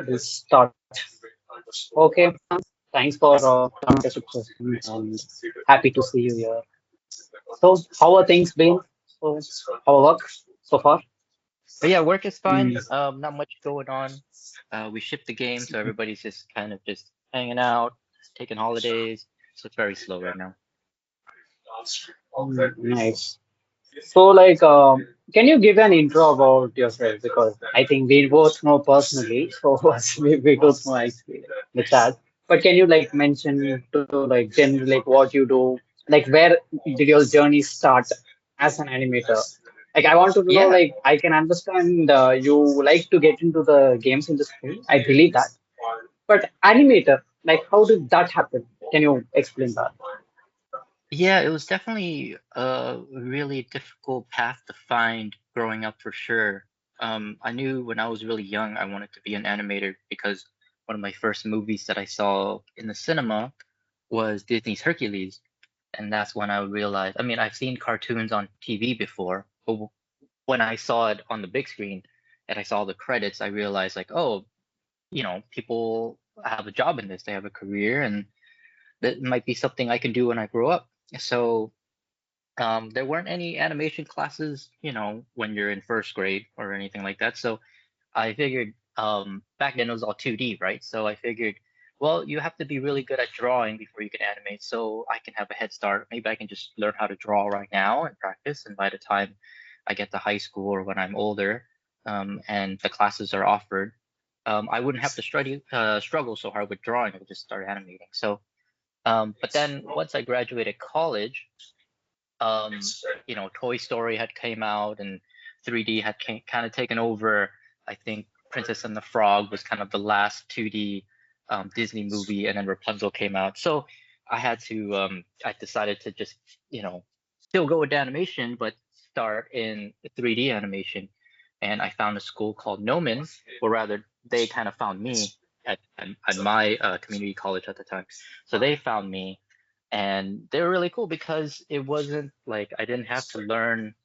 This start. Okay, thanks for mentorship session and happy to see you here. So, how are things been? So, how work so far? But yeah, work is fine. Mm, Not much going on. We shipped the game, so everybody's just kind of just hanging out, taking holidays. So it's very slow right now. nice. So, can you give an intro about yourself? Because I think we both know personally, so we both know actually the chat. But can you like mention to like generally like what you do? Like where did your journey start as an animator? Like I want to know, Yeah, like I can understand you like to get into the games industry. I believe that. But animator, like how did that happen? Can you explain that? yeah, it was definitely a really difficult path to find growing up for sure. I knew when I was really young I wanted to be an animator because one of my first movies that I saw in the cinema was Disney's Hercules. And that's when I realized, I mean, I've seen cartoons on TV before, but when I saw it on the big screen and I saw the credits, I realized like, oh, people have a job in this, they have a career, and that might be something I can do when I grow up. So there weren't any animation classes, when you're in first grade or anything like that. So I figured back then it was all 2D, right? So I figured, well, you have to be really good at drawing before you can animate. So I can have a head start. Maybe I can just learn how to draw right now and practice. And by the time I get to high school or when I'm older, and the classes are offered, I wouldn't have to struggle so hard with drawing. I could just start animating. So, but then once I graduated college, Toy Story had came out and 3D had kind of taken over. I think Princess and the Frog was kind of the last 2D Disney movie, and then Rapunzel came out. So I decided to just, still go with animation, but start in 3D animation. And I found a school called Noman, or rather, they kind of found me at my community college at the time. So they found me and they were really cool because it wasn't like I didn't have to learn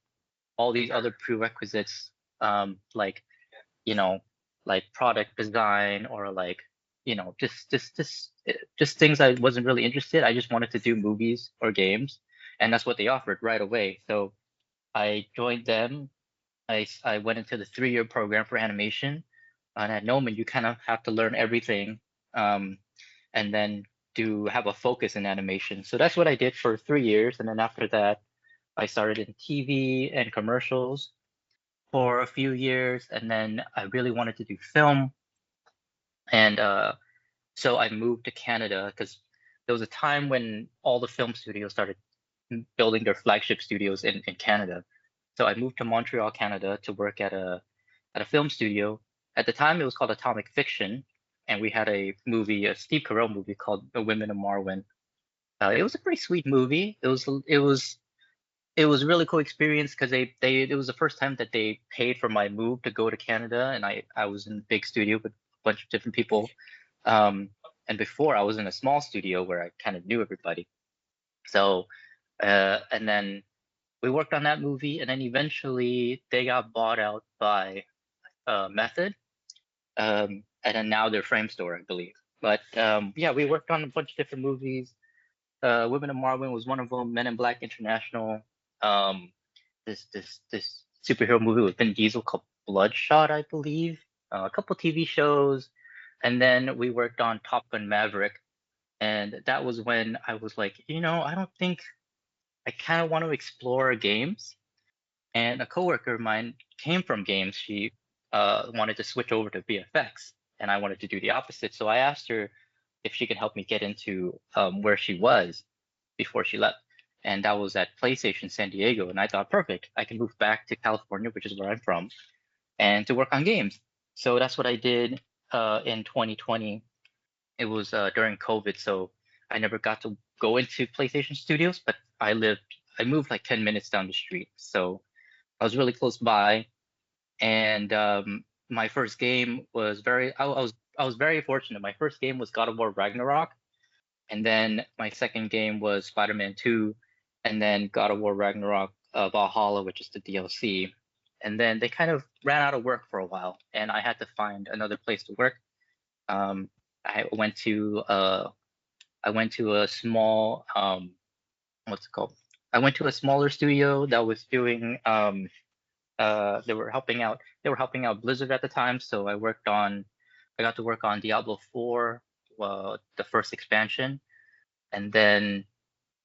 all these other prerequisites, like you know like product design or like just things I wasn't really interested. I just wanted to do movies or games, and that's what they offered right away. So I joined them. I went into the 3-year program for animation, and at Noman you kind of have to learn everything, and then to have a focus in animation. So that's what I did for 3 years, and then after that, I started in TV and commercials for a few years, and then I really wanted to do film, and so I moved to Canada because there was a time when all the film studios started building their flagship studios in Canada. So I moved to Montreal, Canada, to work at a film studio. At the time, it was called Atomic Fiction, and we had a Steve Carell movie called The Women of Marwen. It was a pretty sweet movie. It was a really cool experience because they it was the first time that they paid for my move to go to Canada, and I was in a big studio with a bunch of different people. Um, and before I was in a small studio where I kind of knew everybody. So and then we worked on that movie, and then eventually they got bought out by Method, and then now they're Frame Store, I believe. But yeah, we worked on a bunch of different movies. Women of Marwen was one of them. Men in Black International. Um, this superhero movie with Vin Diesel called Bloodshot, I believe. A couple TV shows, and then we worked on Top Gun Maverick, and that was when I was like, I don't think I kind of want to explore games. And a coworker of mine came from games. She wanted to switch over to VFX, and I wanted to do the opposite. So I asked her if she could help me get into where she was before she left. And that was at PlayStation San Diego. And I thought, perfect, I can move back to California, which is where I'm from, and to work on games. So that's what I did in 2020. It was during COVID, so I never got to go into PlayStation Studios, but I moved like 10 minutes down the street. So I was really close by, and my first game was I was very fortunate. My first game was God of War Ragnarok, and then my second game was Spider-Man 2, and then God of War Ragnarok Valhalla, which is the DLC. And then they kind of ran out of work for a while, and I had to find another place to work. Um, I went to uh, I went to a small what's it called? I went to a smaller studio that was doing they were helping out Blizzard at the time, so I got to work on Diablo 4, the first expansion, and then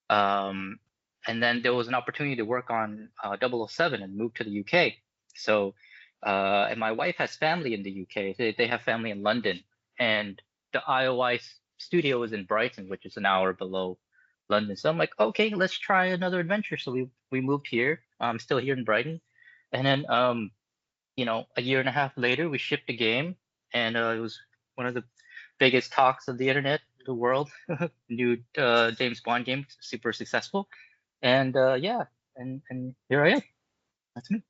um, there was an opportunity to work on 007 and move to the UK. So, and my wife has family in the UK. They have family in London, and the IOI studio is in Brighton, which is an hour below London. So I'm like, okay, let's try another adventure. So we moved here. I'm still here in Brighton, and then a year and a half later, we shipped a game, and it was one of the biggest talks of the internet, the world. New James Bond game, super successful, and yeah, and here I am. That's me.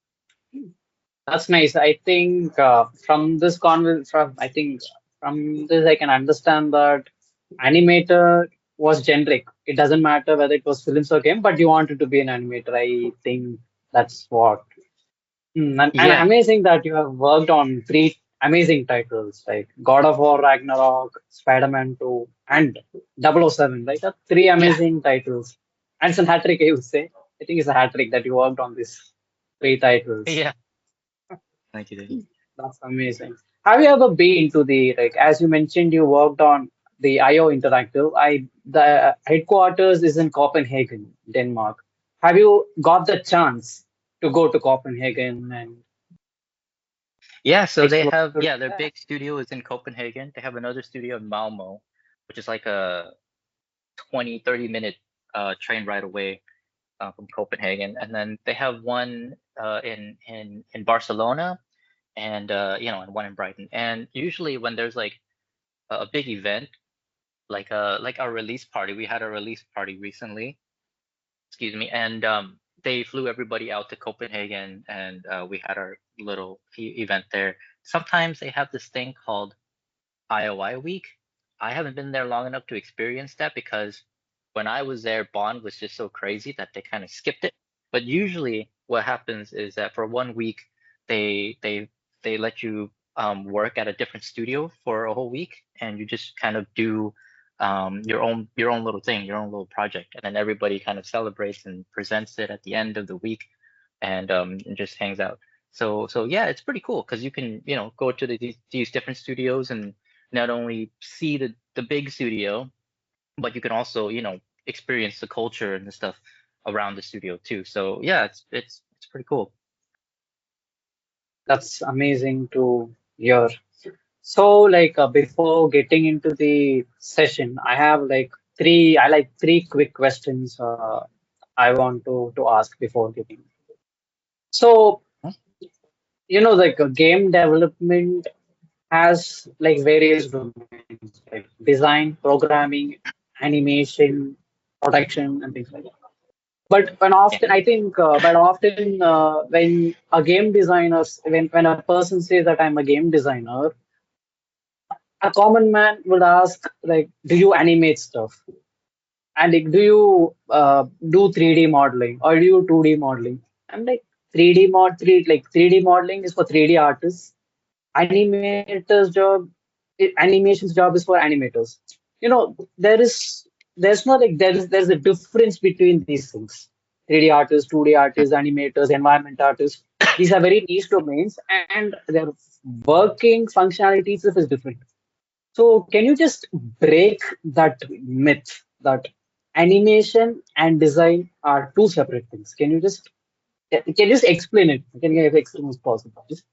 That's nice. I think from I think from this I can understand that animator was generic. It doesn't matter whether it was films or game, but you wanted to be an animator. I think that's what. And Yeah, amazing that you have worked on three amazing titles like God of War Ragnarok, Spider-Man 2, and 007. Like that's three yeah, amazing titles. And it's a hat trick, I would say. I think it's a hat trick that you worked on these three titles. yeah. Thank you, thank you. That's amazing. Have you ever been to the like as you mentioned you worked on the IO Interactive? The headquarters is in Copenhagen, Denmark. Have you got the chance to go to Copenhagen and Yeah, so they explore? have their big studio is in Copenhagen. They have another studio in Malmo, which is like a 20-30 minute train ride away from Copenhagen, and then they have one in Barcelona, and and one in Brighton. And usually when there's like a big event, like our release party, we had a release party recently, excuse me, and they flew everybody out to Copenhagen, and we had our little event there. Sometimes they have this thing called IOI week. I haven't been there long enough to experience that because when I was there, Bond was just so crazy that they kind of skipped it. But usually, what happens is that for 1 week, they they they let you work at a different studio for a whole week, and you just kind of do your own little thing, your own little project, and then everybody kind of celebrates and presents it at the end of the week, and just hangs out. So yeah, it's pretty cool because you can go to these different studios and not only see the big studio, but you can also experience the culture and the stuff around the studio too. So yeah, it's pretty cool. That's amazing to hear. So, like before getting into the session, I have like three quick questions I want to ask before getting. So, Huh? like game development has like various domains like design, programming, animation, production, and things like that. But Yeah. but often when a game designer, when a person says that I'm a game designer, a common man would ask like, do you animate stuff? And like, do you do 3D modeling or do you 2D modeling? I'm like 3D modeling is for 3D artists. Animators job, animation's job is for animators. There's not like there's a difference between these things. 3D artists, 2D artists, animators, environment artists. These are very niche domains, and their working functionality itself is different. So can you just break that myth that animation and design are two separate things? Can you just explain it? Can you explain as possible? Just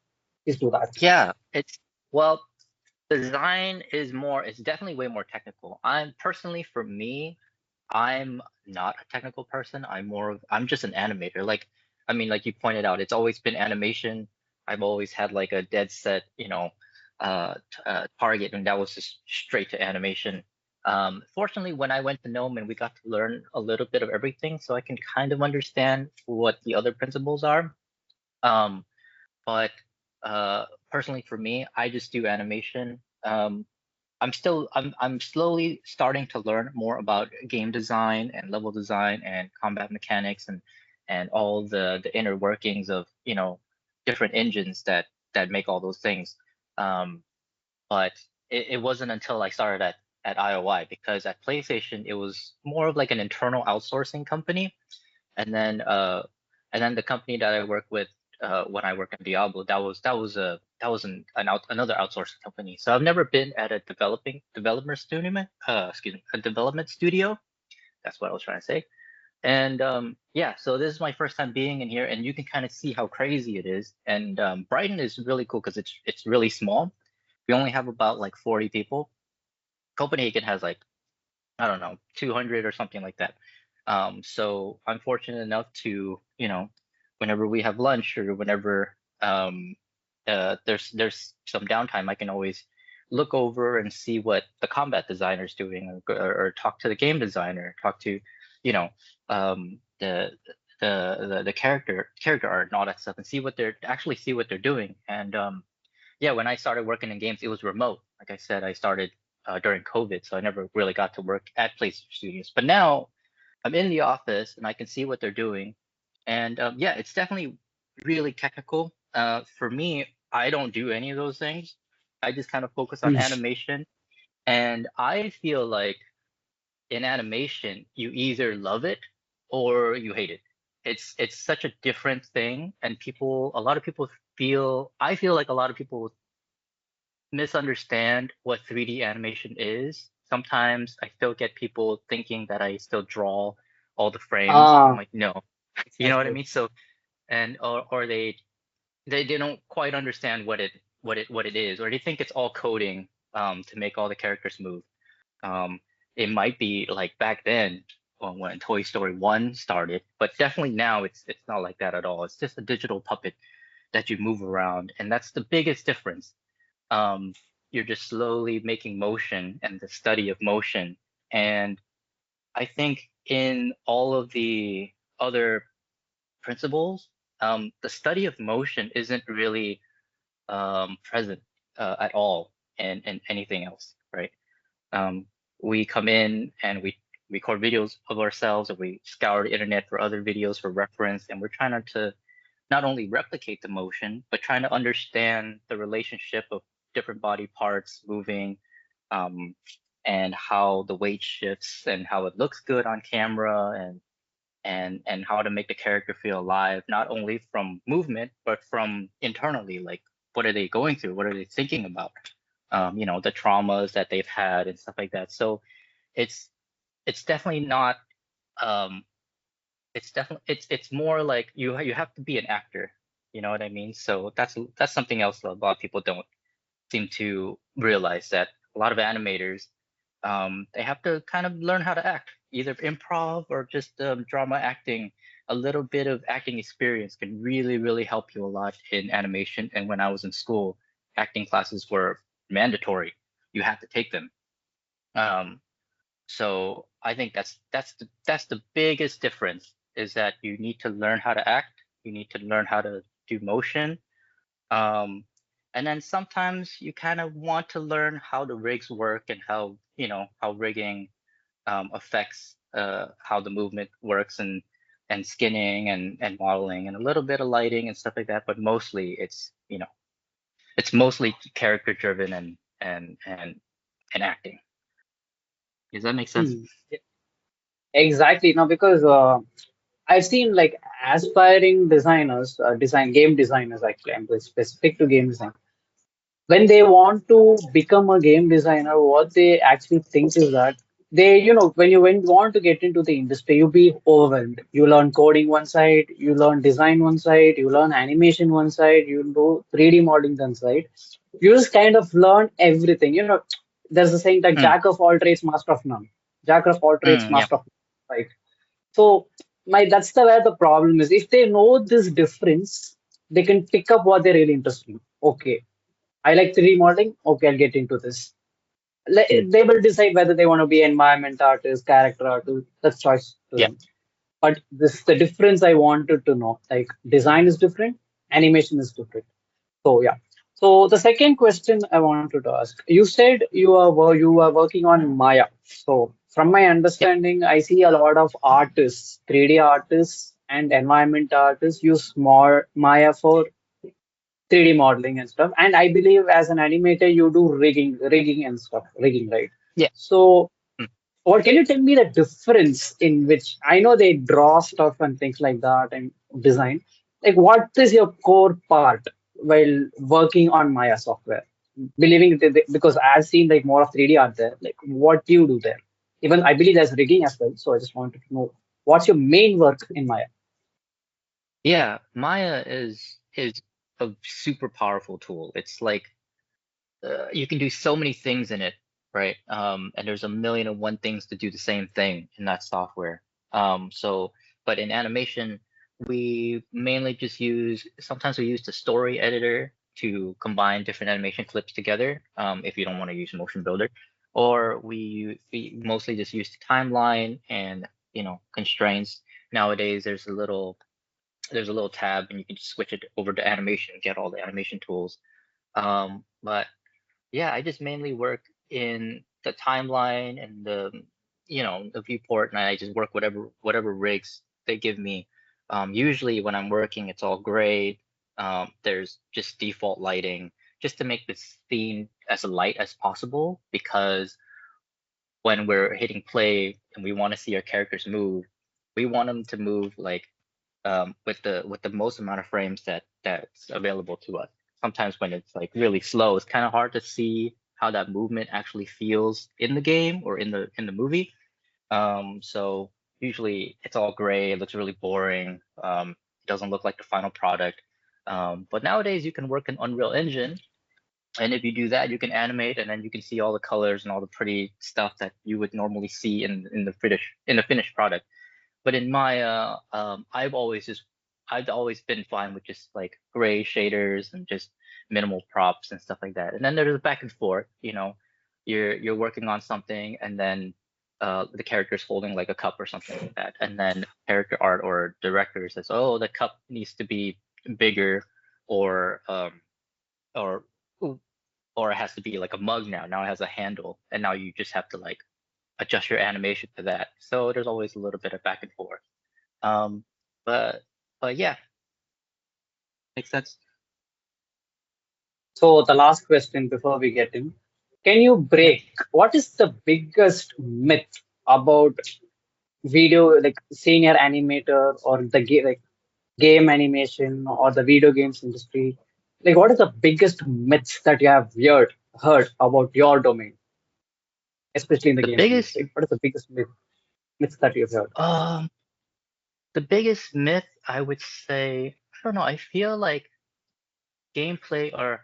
please do that. Yeah, well, design is more, it's definitely way more technical. I'm personally, for me, I'm not a technical person. I'm just an animator. Like, I mean, like you pointed out, it's always been animation. I've always had like a dead set, target, and that was just straight to animation. Fortunately, when I went to Gnome and we got to learn a little bit of everything, so I can kind of understand what the other principles are. Um, but personally, for me, I just do animation. I'm slowly starting to learn more about game design and level design and combat mechanics and all the inner workings of different engines that make all those things. Um, but it wasn't until I started at IOI, because at PlayStation it was more of like an internal outsourcing company, and then the company that I work with when I work in Diablo, another outsourcing company. So I've never been at a development studio, a development studio. That's what I was trying to say. And yeah, so this is my first time being in here, and you can kind of see how crazy it is. And Brighton is really cool because it's really small. We only have about like 40 people. Copenhagen has like, I don't know, 200 or something like that. So I'm fortunate enough to, whenever we have lunch or whenever there's some downtime, I can always look over and see what the combat designer is doing, or talk to the game designer, talk to, you know, the the character art and all that stuff, and see what they're doing. And yeah, when I started working in games, it was remote. Like I said, I started during COVID, so I never really got to work at PlayStation Studios. But now I'm in the office and I can see what they're doing. And yeah, it's definitely really technical. For me, I don't do any of those things. I just kind of focus on Mm. animation. And I feel like in animation, you either love it or you hate it. It's such a different thing, and a lot of people I feel like a lot of people misunderstand what 3D animation is. Sometimes I still get people thinking that I still draw all the frames. I'm Ah, like, no, you know what I exactly. mean? So, and or they don't quite understand what it is, or they think it's all coding to make all the characters move. Um, it might be like back then when Toy Story 1 started, but definitely now it's not like that at all. It's just a digital puppet that you move around, and that's the biggest difference. um, you're just slowly making motion and the study of motion. And I think in all of the other principles, the study of motion isn't really present at all in anything else, right? Um, we come in and we record videos of ourselves, or we scour the internet for other videos for reference, and we're trying not only replicate the motion, but trying to understand the relationship of different body parts moving, um, and how the weight shifts and how it looks good on camera, and how to make the character feel alive, not only from movement, but from internally, like what are they going through? What are they thinking about? The traumas that they've had and stuff like that. So it's it's definitely not um, it's more like you have to be an actor, you know what I mean? So that's something else that a lot of people don't seem to realize, that a lot of animators, they have to kind of learn how to act, either improv or just drama acting. A little bit of acting experience can really help you a lot in animation. And when I was in school, acting classes were mandatory. You had to take them. um, so I think that's the biggest difference, is that you need to learn how to act, you need to learn how to do motion, um, and then sometimes you kind of want to learn how the rigs work, and how rigging affects how the movement works, and skinning and modeling and a little bit of lighting and stuff like that. But mostly it's mostly character driven and acting. Does that make sense? Hmm. Exactly. No, because I've seen like aspiring designers, game designers actually. I'm going specific to game design. When they want to become a game designer, what they actually think is that when you want to get into the industry, you be overwhelmed. You learn coding one side, you learn design one side, you learn animation one side, you do 3D modeling one side. You just kind of learn everything. There's a saying like Mm, jack of all trades, master of none. Jack of all trades, yeah. master of none. Right? So that's the where the problem is. If they know this difference, they can pick up what they're really interested in. Okay, I like 3D modeling. Okay, I'll get into this. Mm, They will decide whether they want to be environment artist, character artist. That's choice to yeah. them. But this the difference I wanted to know. Like design is different, animation is different. So yeah. So the second question I wanted to ask, you said you are working on Maya. So from my Yeah. understanding, I see a lot of artists, 3D artists and environment artists use more Maya for 3D modeling and stuff. And I believe as an animator, you do rigging and stuff, rigging, right? Yeah. So, Mm. or can you tell me the difference in which I know they draw stuff and things like that and design? Like, what is your core part while working on Maya software? Believing that because I've seen like more of 3D art there. Like, what do you do there? Even I believe there's rigging as well. So I just wanted to know what's your main work in Maya? Yeah, Maya is a super powerful tool. It's like you can do so many things in it, right? And there's a million and one things to do the same thing in that software. So, but in animation, we mainly just use, sometimes we use the story editor to combine different animation clips together, if you don't want to use Motion Builder, or we mostly just use the timeline and, constraints. Nowadays, there's a little tab and you can just switch it over to animation and get all the animation tools. But yeah, I just mainly work in the timeline and the viewport, and I just work whatever rigs they give me. Usually when I'm working, it's all gray. There's just default lighting, just to make the scene as light as possible, because when we're hitting play and we want to see our characters move, we want them to move like with the most amount of frames that's available to us. Sometimes when it's like really slow, it's kind of hard to see how that movement actually feels in the game or in the movie. So usually it's all gray, it looks really boring. It doesn't look like the final product. But nowadays you can work in Unreal Engine, and if you do that, you can animate, and then you can see all the colors and all the pretty stuff that you would normally see in the finished product. But in Maya, I've always been fine with just like gray shaders and just minimal props and stuff like that. And then there's a back and forth, you're working on something, and then the character's holding like a cup or something like that, and then character art or director says, "Oh, the cup needs to be bigger," or or or it has to be like a mug now. Now it has a handle, and now you just have to like adjust your animation to that. So there's always a little bit of back and forth. Um, but but yeah, makes sense. So the last question before we get in, can you Yeah. break what is the biggest myth about video like senior animator or the like game animation or the video games industry? Like what is the biggest myths that you have heard about your domain, especially in the The games biggest industry? What is the biggest myths that you've heard? um the biggest myth I would say, I don't know, I feel like gameplay or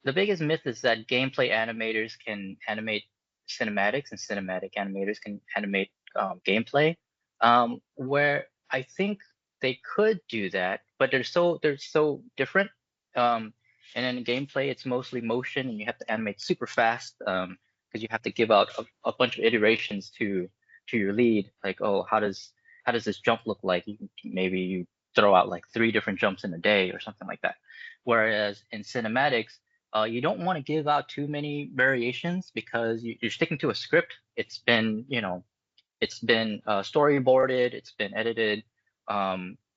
the biggest myth is that gameplay animators can animate cinematics and cinematic animators can animate gameplay. Where I think they could do that, but they're so different. Um, and in gameplay, it's mostly motion, and you have to animate super fast, because you have to give out a bunch of iterations to your lead. Like, oh, how does this jump look like? Maybe you throw out like 3 different jumps in a day or something like that. Whereas in cinematics, you don't want to give out too many variations, because you're sticking to a script. It's been storyboarded, it's been edited.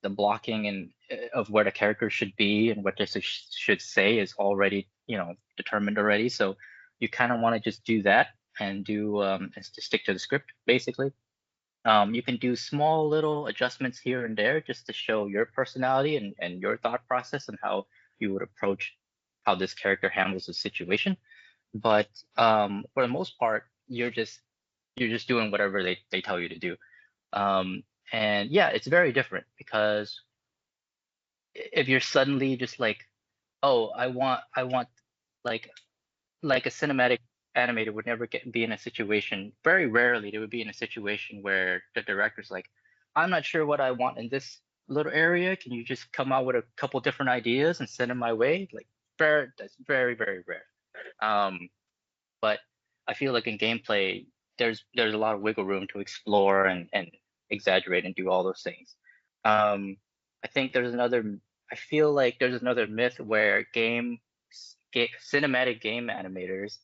The blocking and of where the character should be and what this should say is already determined already. So you kind of want to just do that and do is to stick to the script basically. You can do small little adjustments here and there just to show your personality and your thought process and how you would approach how this character handles the situation. But for the most part, you're just doing whatever they tell you to do. Um, and yeah, it's very different, because if you're suddenly just like, oh, I want like like a cinematic animator would never be in a situation, very rarely they would be in a situation where the director's like, I'm not sure what I want in this little area. Can you just come out with a couple different ideas and send them my way? Like, that's very, very rare. Um, but I feel like in gameplay, there's a lot of wiggle room to explore and exaggerate and do all those things. Um, I think there's another. I feel like there's another myth where cinematic game animators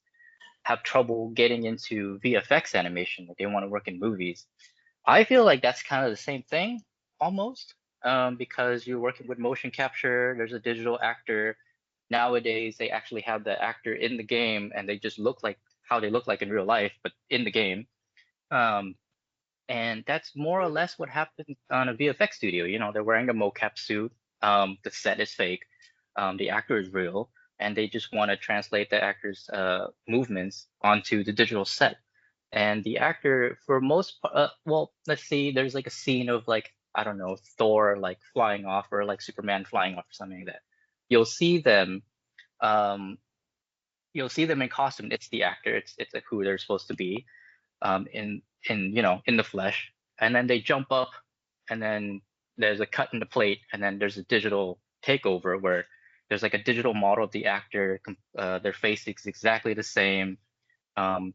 have trouble getting into VFX animation. Like they want to work in movies. I feel like that's kind of the same thing almost, because you're working with motion capture. There's a digital actor. Nowadays, they actually have the actor in the game, and they just look like how they look like in real life, but in the game. Um, and that's more or less what happens on a VFX studio. You know, they're wearing a mocap suit. The set is fake. The actor is real, and they just want to translate the actor's movements onto the digital set. And the actor, for most, well, let's see, there's like a scene of like, I don't know, Thor like flying off, or like Superman flying off or something like that. You'll see them, um, you'll see them in costume. It's the actor. It's like who they're supposed to be, in in the flesh, and then they jump up, and then there's a cut in the plate, and then there's a digital takeover where there's like a digital model of the actor. Their face is exactly the same.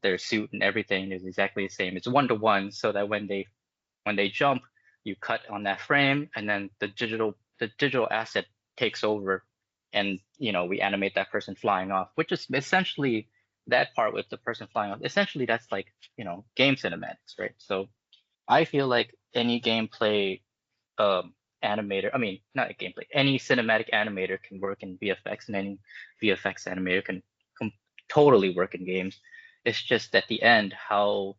Their suit and everything is exactly the same. It's 1-to-1, so that when they jump, you cut on that frame, and then the digital asset takes over, and we animate that person flying off, which is essentially that part with the person flying off. Essentially, that's like game cinematics, right? So I feel like any gameplay animator, I mean, not a gameplay, any cinematic animator can work in VFX, and any VFX animator can totally work in games. It's just at the end how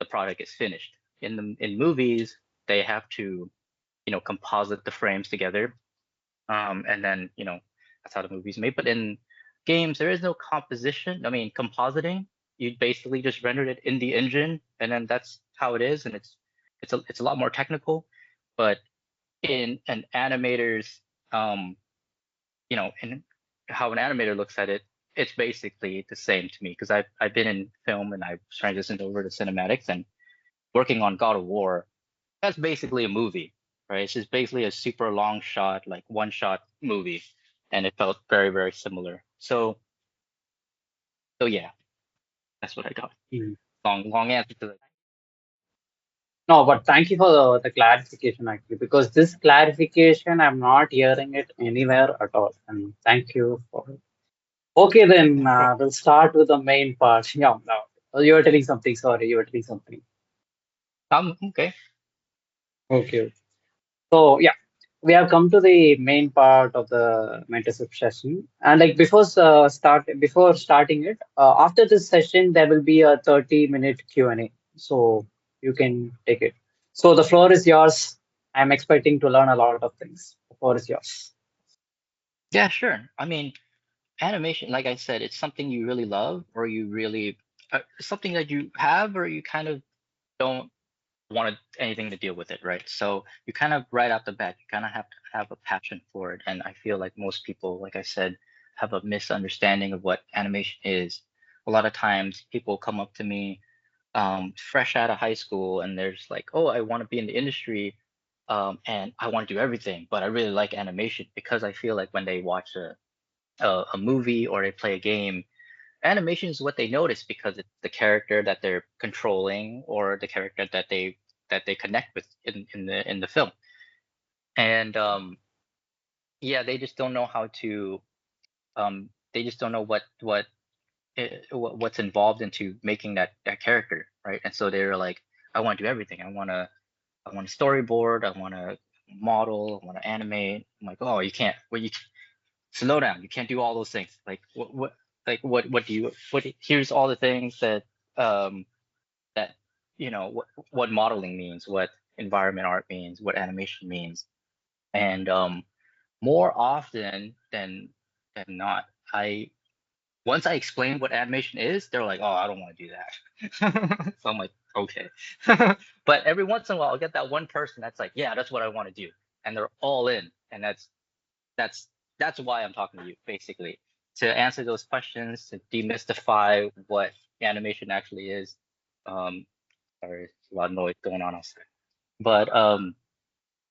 the product is finished. In movies, they have to composite the frames together, and then that's how the movie's made. But in games, there is no composition. I mean, compositing. You basically just render it in the engine, and then that's how it is, and it's a lot more technical. But in an animator's in how an animator looks at it, it's basically the same to me, because I've been in film, and I've transitioned over to cinematics, and working on God of War, that's basically a movie, right? It's just basically a super long shot, like one shot movie, and it felt very, very similar. So yeah, that's what I got. Mm. Long answer to that. No, but thank you for the clarification actually, because this clarification I'm not hearing it anywhere at all. And thank you for it. Okay, then Sure. we'll start with the main part. Yeah, no, you were telling something. Sorry, you were telling something. Okay. Okay. So yeah, we have come to the main part of the mentorship session, and like before starting it, after this session there will be a 30-minute Q&A, so you can take it. So the floor is yours. I'm expecting to learn a lot of things. The floor is yours. Yeah, sure. I mean, animation, like I said, it's something you really love, or you really something that you have, or you kind of don't want anything to deal with it, right? So you kind of right out the bat, you kind of have to have a passion for it. And I feel like most people, like I said, have a misunderstanding of what animation is. A lot of times people come up to me fresh out of high school, and they're just like, oh, I want to be in the industry, and I want to do everything, but I really like animation, because I feel like when they watch a movie or they play a game, animation is what they notice, because it's the character that they're controlling, or the character that they connect with in the film. And yeah, they just don't know how to they just don't know what's involved into making that character, right? And so they're like, I want to do everything. I want to storyboard, I want to model, I want to animate. I'm like, oh, you can't. Well, you slow down. You can't do all those things. What do you what here's all the things that what modeling means, what environment art means, what animation means. And more often than not, I once I explain what animation is, they're like, oh, I don't want to do that. So I'm like, okay. But every once in a while I'll get that one person that's like, yeah, that's what I want to do, and they're all in. And that's that's why I'm talking to you, basically, to answer those questions, to demystify what animation actually is. Um, Sorry, there's a lot of noise going on outside. But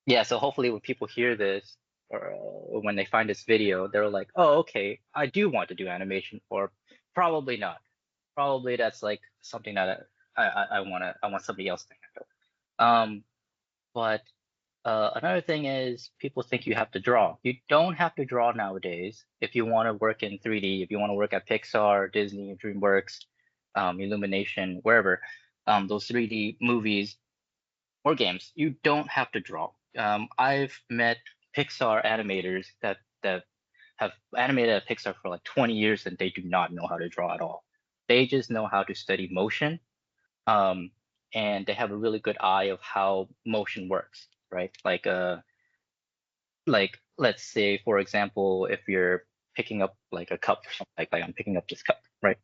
yeah, so hopefully when people hear this, or when they find this video, they're like, oh, okay, I do want to do animation, or probably not. Probably that's like something that I want somebody else to handle. But another thing is, people think you have to draw. You don't have to draw nowadays if you want to work in 3D, if you want to work at Pixar, Disney, DreamWorks, Illumination, wherever, those 3D movies or games. You don't have to draw. I've met Pixar animators that have animated at Pixar for like 20 years and they do not know how to draw at all. They just know how to study motion, um, and they have a really good eye of how motion works, right? Like let's say for example, if you're picking up like a cup or something like I'm picking up this cup, right?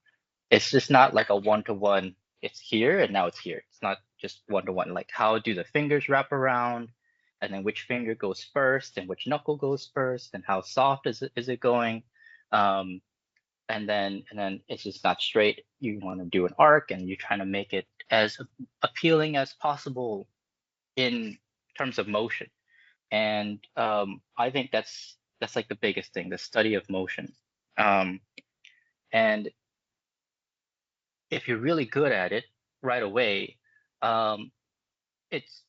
It's just not like a one-to-one. It's here and now it's here. It's not just one-to-one. Like how do the fingers wrap around, and then which finger goes first, and which knuckle goes first, and how soft is it going? Um, and then it's just not straight. You want to do an arc, and you're trying to make it as appealing as possible in terms of motion. And I think that's like the biggest thing, the study of motion. Um, and if you're really good at it right away, um, it's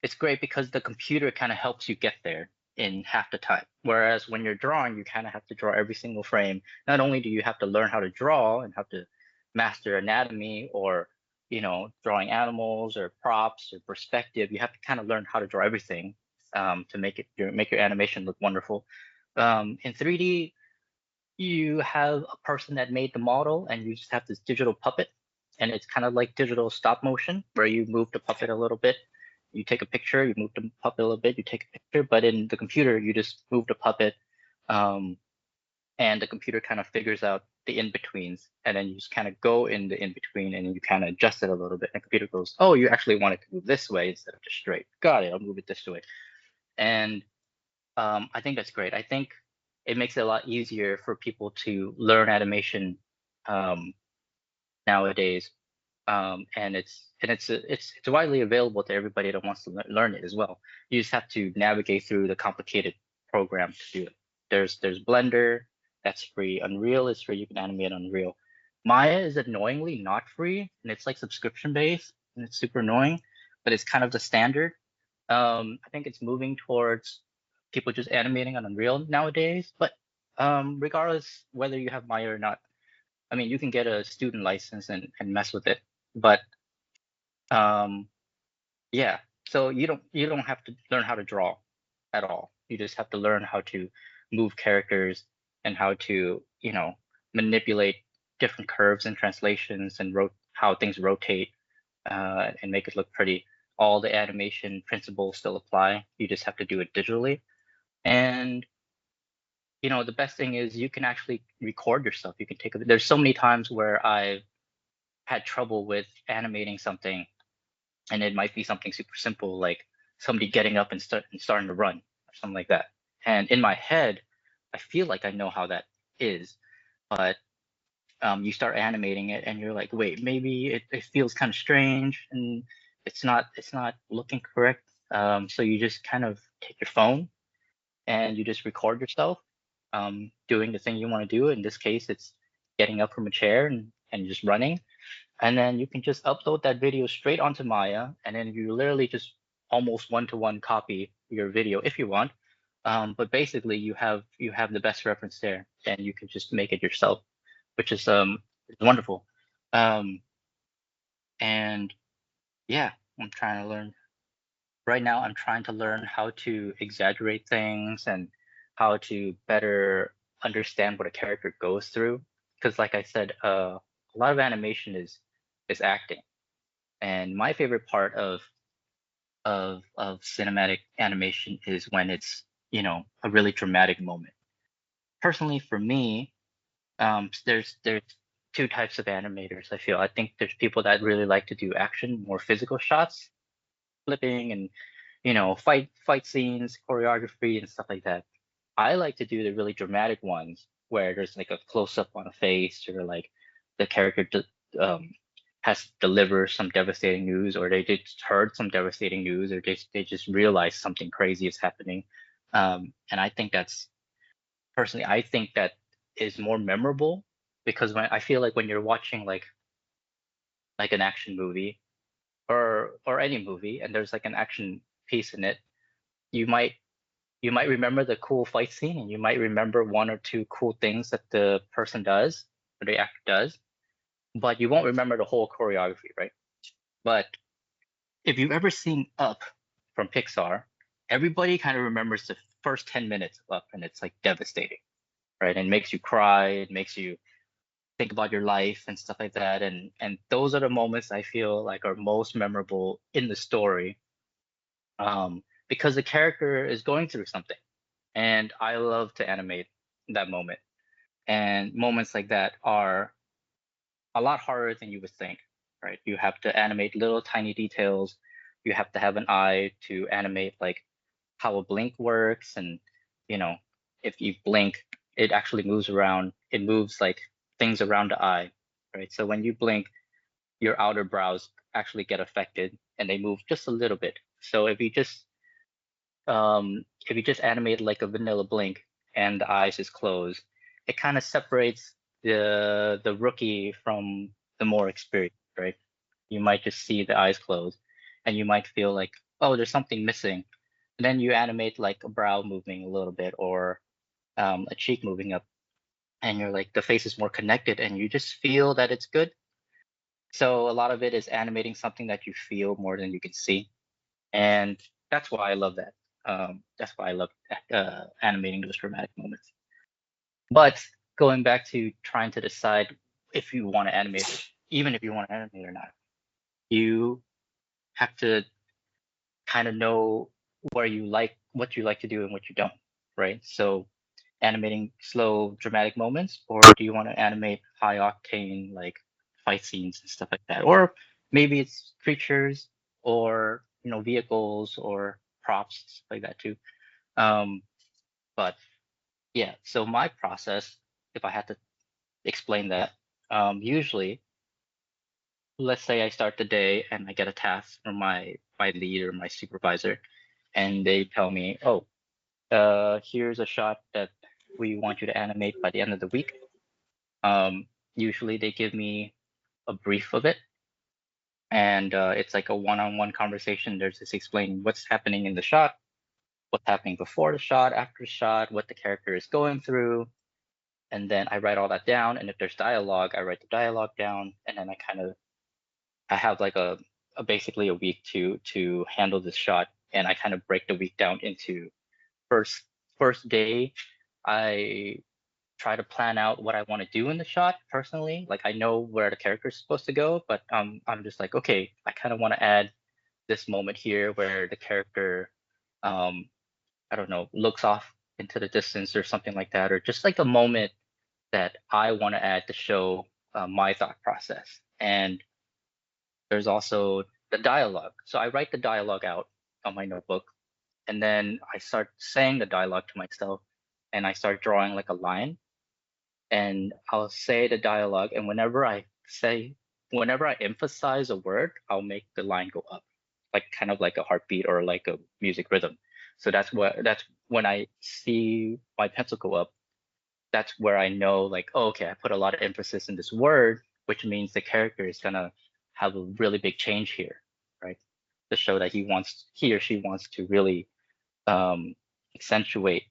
it's great because the computer kind of helps you get there in half the time. Whereas when you're drawing, you kind of have to draw every single frame. Not only do you have to learn how to draw and have to master anatomy or drawing animals or props or perspective, you have to kind of learn how to draw everything to make your animation look wonderful. In 3D, you have a person that made the model and you just have this digital puppet, and it's kind of like digital stop motion where you move the puppet a little bit, you take a picture, you move the puppet a little bit, you take a picture, but in the computer you just move the puppet, um, and the computer kind of figures out the in-betweens, and then you just kind of go in the in-between and you kind of adjust it a little bit, and the computer goes, oh, you actually want it to move this way instead of just straight, got it, I'll move it this way. And I think that's great. I think it makes it a lot easier for people to learn animation um, nowadays, and it's widely available to everybody that wants to learn it as well. You just have to navigate through the complicated program to do it. There's Blender, that's free. Unreal is free. You can animate on Unreal. Maya is annoyingly not free, and it's like subscription based, and it's super annoying, but it's kind of the standard. I think it's moving towards people just animating on Unreal nowadays. But regardless whether you have Maya or not, I mean, you can get a student license and mess with it. But um, yeah, so you don't have to learn how to draw at all. You just have to learn how to move characters and how to manipulate different curves and translations and how things rotate and make it look pretty. All the animation principles still apply. You just have to do it digitally. And the best thing is you can actually record yourself. You can there's so many times where I've had trouble with animating something, and it might be something super simple like somebody getting up and starting to run or something like that. And in my head, I feel like I know how that is, but you start animating it and you're like, wait, maybe it feels kind of strange and it's not looking correct. So you just kind of take your phone and you just record yourself doing the thing you want to do. In this case, it's getting up from a chair and just running. And then you can just upload that video straight onto Maya, and then you literally just almost one-to-one copy your video if you want. But basically, you have the best reference there, and you can just make it yourself, which is wonderful. Um, and yeah, I'm trying to learn right now. I'm trying to learn how to exaggerate things and how to better understand what a character goes through. Because, like I said, a lot of animation is acting. And my favorite part of cinematic animation is when it's a really dramatic moment. Personally, for me, there's two types of animators. I feel I think there's people that really like to do action, more physical shots, flipping and fight scenes, choreography and stuff like that. I like to do the really dramatic ones where there's like a close up on a face or like the character has to deliver some devastating news, or they just heard some devastating news, or they just realized something crazy is happening. And I think I think that is more memorable because when I feel like when you're watching like an action movie or any movie and there's like an action piece in it, you might you might remember the cool fight scene and you might remember one or two cool things that the person does or the actor does, but you won't remember the whole choreography, right? But if you've ever seen Up from Pixar, everybody kind of remembers the first 10 minutes of Up and it's like devastating. right? And it makes you cry, it makes you think about your life and stuff like that. And those are the moments I feel like are most memorable in the story, because the character is going through something, and I love to animate that moment. And moments like that are a lot harder than you would think, right? You have to animate little tiny details. You have to have an eye to animate like how a blink works, and you know, if you blink, it actually moves around. It moves like things around the eye, right? So when you blink, your outer brows actually get affected and they move just a little bit. So if you just animate like a vanilla blink and the eyes is closed, it kind of separates the rookie from the more experienced, right? You might just see the eyes closed and you might feel like, oh, there's something missing. And then you animate like a brow moving a little bit, or a cheek moving up, and you're like, the face is more connected and you just feel that it's good. So a lot of it is animating something that you feel more than you can see. And that's why I love that. That's why I love animating those dramatic moments. But going back to trying to decide if you want to animate it, even if you want to animate or not, you have to kind of know what you like to do and what you don't, right? So animating slow dramatic moments, or do you want to animate high octane like fight scenes and stuff like that? Or maybe it's creatures, or vehicles or props, stuff like that too. um but yeah, so my process, if I had to explain that, usually, let's say I start the day and I get a task from my lead or my supervisor, and they tell me, oh, here's a shot that we want you to animate by the end of the week. Usually they give me a brief of it, and it's like a one-on-one conversation. There's just explaining what's happening in the shot, what's happening before the shot, after the shot, what the character is going through, and then I write all that down. And if there's dialogue, I write the dialogue down, and then I have like a basically a week to handle this shot, and I kind of break the week down into first first day. I try to plan out what I want to do in the shot personally. Like I know where the character is supposed to go, but I'm just like, okay, I kind of want to add this moment here where the character, um, I don't know, looks off into the distance or something like that, or just like a moment that I want to add to show my thought process. And there's also the dialogue. So I write the dialogue out on my notebook, and then I start saying the dialogue to myself, and I start drawing like a line, and I'll say the dialogue, and whenever I emphasize a word, I'll make the line go up, like kind of like a heartbeat or like a music rhythm. So that's when I see my pencil go up, that's where I know like, oh, okay, I put a lot of emphasis in this word, which means the character is gonna have a really big change here, right? To show that he or she wants to really um, accentuate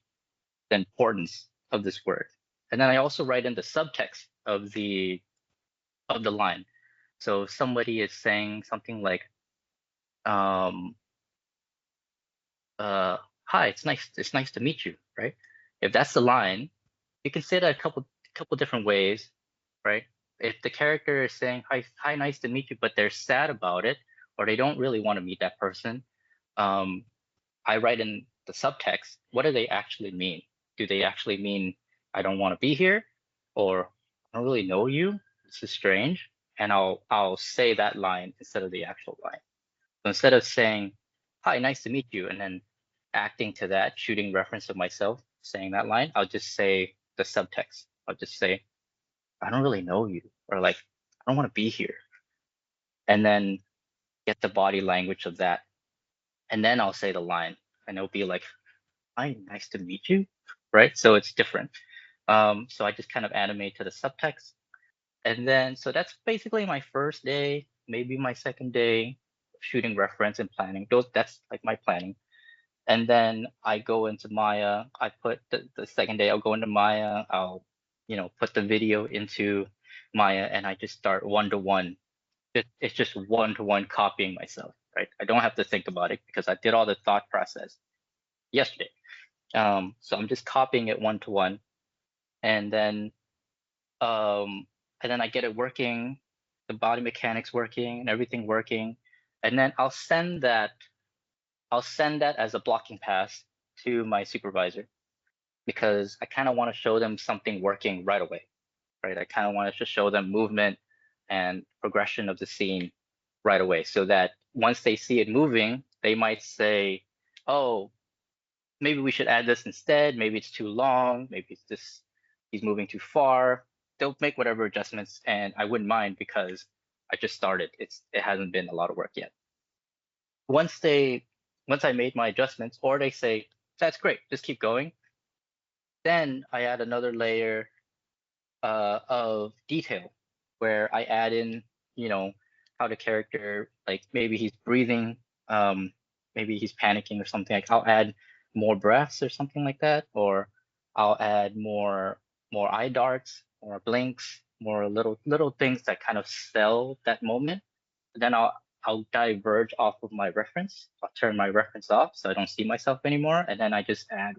the importance of this word. And then I also write in the subtext of the line. So if somebody is saying something like, um, uh, "Hi, it's nice to meet you," right? If that's the line, you can say that a couple different ways, right? If the character is saying, hi, nice to meet you," but they're sad about it, or they don't really want to meet that person, um, I write in the subtext, what do they actually mean? Do they actually mean I don't want to be here, or I don't really know you? This is strange, and I'll say that line instead of the actual line. So instead of saying, "Hi, nice to meet you," and then acting to that, shooting reference of myself saying that line, I'll just say the subtext. I'll just say, "I don't really know you," or like, "I don't want to be here," and then get the body language of that, and then I'll say the line, and it'll be like, "Hi, nice to meet you," right? So it's different. So I just kind of animate to the subtext, and then so that's basically my first day, maybe my second day, shooting reference and planning. That's like my planning. And then I go into Maya. I put the second day I'll go into Maya. I'll put the video into Maya, and I just start one to one. It's just one to one copying myself, right? I don't have to think about it because I did all the thought process yesterday. So I'm just copying it one to one, and then um, I get it working, the body mechanics working, and everything working, and then I'll send that as a blocking pass to my supervisor because I kind of want to show them something working right away, right? I kind of want to just show them movement and progression of the scene right away so that once they see it moving, they might say, oh, maybe we should add this instead. Maybe it's too long. Maybe it's this, he's moving too far. They'll make whatever adjustments, and I wouldn't mind because I just started. It hasn't been a lot of work yet. Once they once I made my adjustments, or they say, that's great, just keep going, then I add another layer of detail where I add in, you know, how the character, like maybe he's breathing, um, maybe he's panicking or something. Like I'll add more breaths or something like that, or I'll add more eye darts, more blinks, more little things that kind of sell that moment. Then I'll diverge off of my reference. I'll turn my reference off so I don't see myself anymore, and then I just add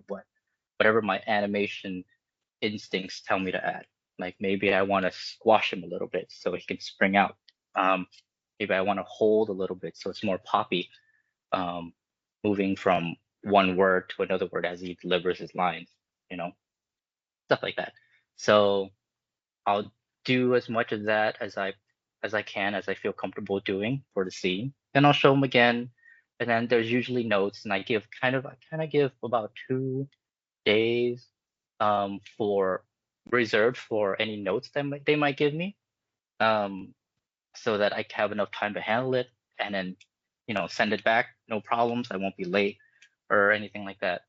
whatever my animation instincts tell me to add. Like maybe I want to squash him a little bit so he can spring out. Um, maybe I want to hold a little bit so it's more poppy, um, moving from one word to another word as he delivers his lines, you know, stuff like that. So I'll do as much of that as I can, as I feel comfortable doing for the scene. Then I'll show him again, and then there's usually notes, and I kind of give about 2 days for reserved for any notes that they might give me, um, so that I have enough time to handle it, and then send it back, no problems. I won't be late or anything like that.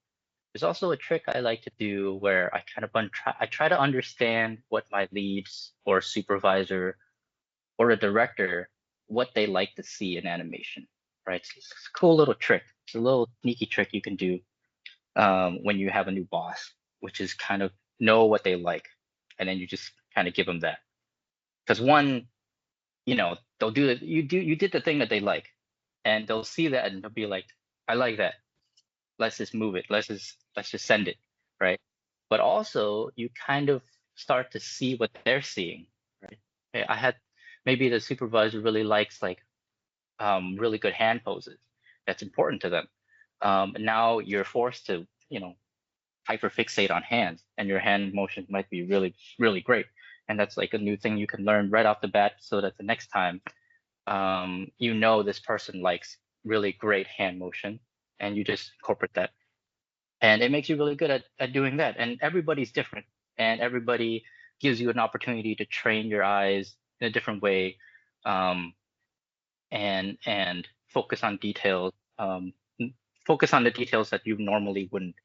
There's also a trick I like to do where I try to understand what my leads or supervisor or a director, what they like to see in animation, right? So it's a cool little trick. It's a little sneaky trick you can do when you have a new boss, which is kind of know what they like, and then you just kind of give them that. Because one, they'll do it. You did the thing that they like, and they'll see that and they'll be like, I like that. Let's just move it. Let's just send it, right? But also you kind of start to see what they're seeing, right? I had maybe the supervisor really likes like really good hand poses. That's important to them. And now you're forced to, hyperfixate on hands, and your hand motion might be really, really great. And that's like a new thing you can learn right off the bat, so that the next time, this person likes really great hand motion, and you just incorporate that. And it makes you really good at doing that. And everybody's different, and everybody gives you an opportunity to train your eyes in a different way, um, and focus on details. Focus on the details that you normally wouldn't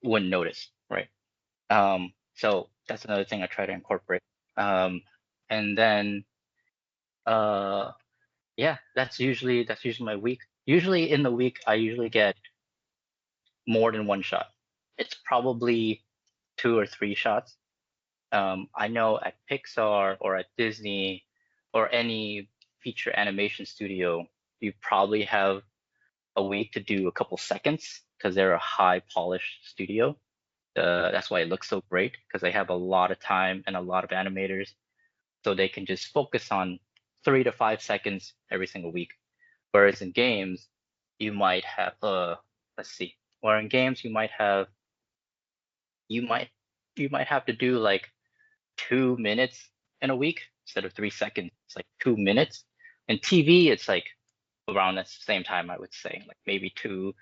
wouldn't notice, right? So that's another thing I try to incorporate. Um, and then uh, yeah, that's usually my week. Usually in the week, I usually get more than one shot. It's probably 2 or 3 shots. I know at Pixar or at Disney or any feature animation studio, you probably have a week to do a couple seconds because they're a high polished studio. That's why it looks so great because they have a lot of time and a lot of animators, so they can just focus on 3 to 5 seconds every single week. Whereas in games, you might have let's see, or in games you might you might have to do like 2 minutes in a week instead of 3 seconds. It's like 2 minutes. In TV, it's like around that same time, I would say, like maybe 2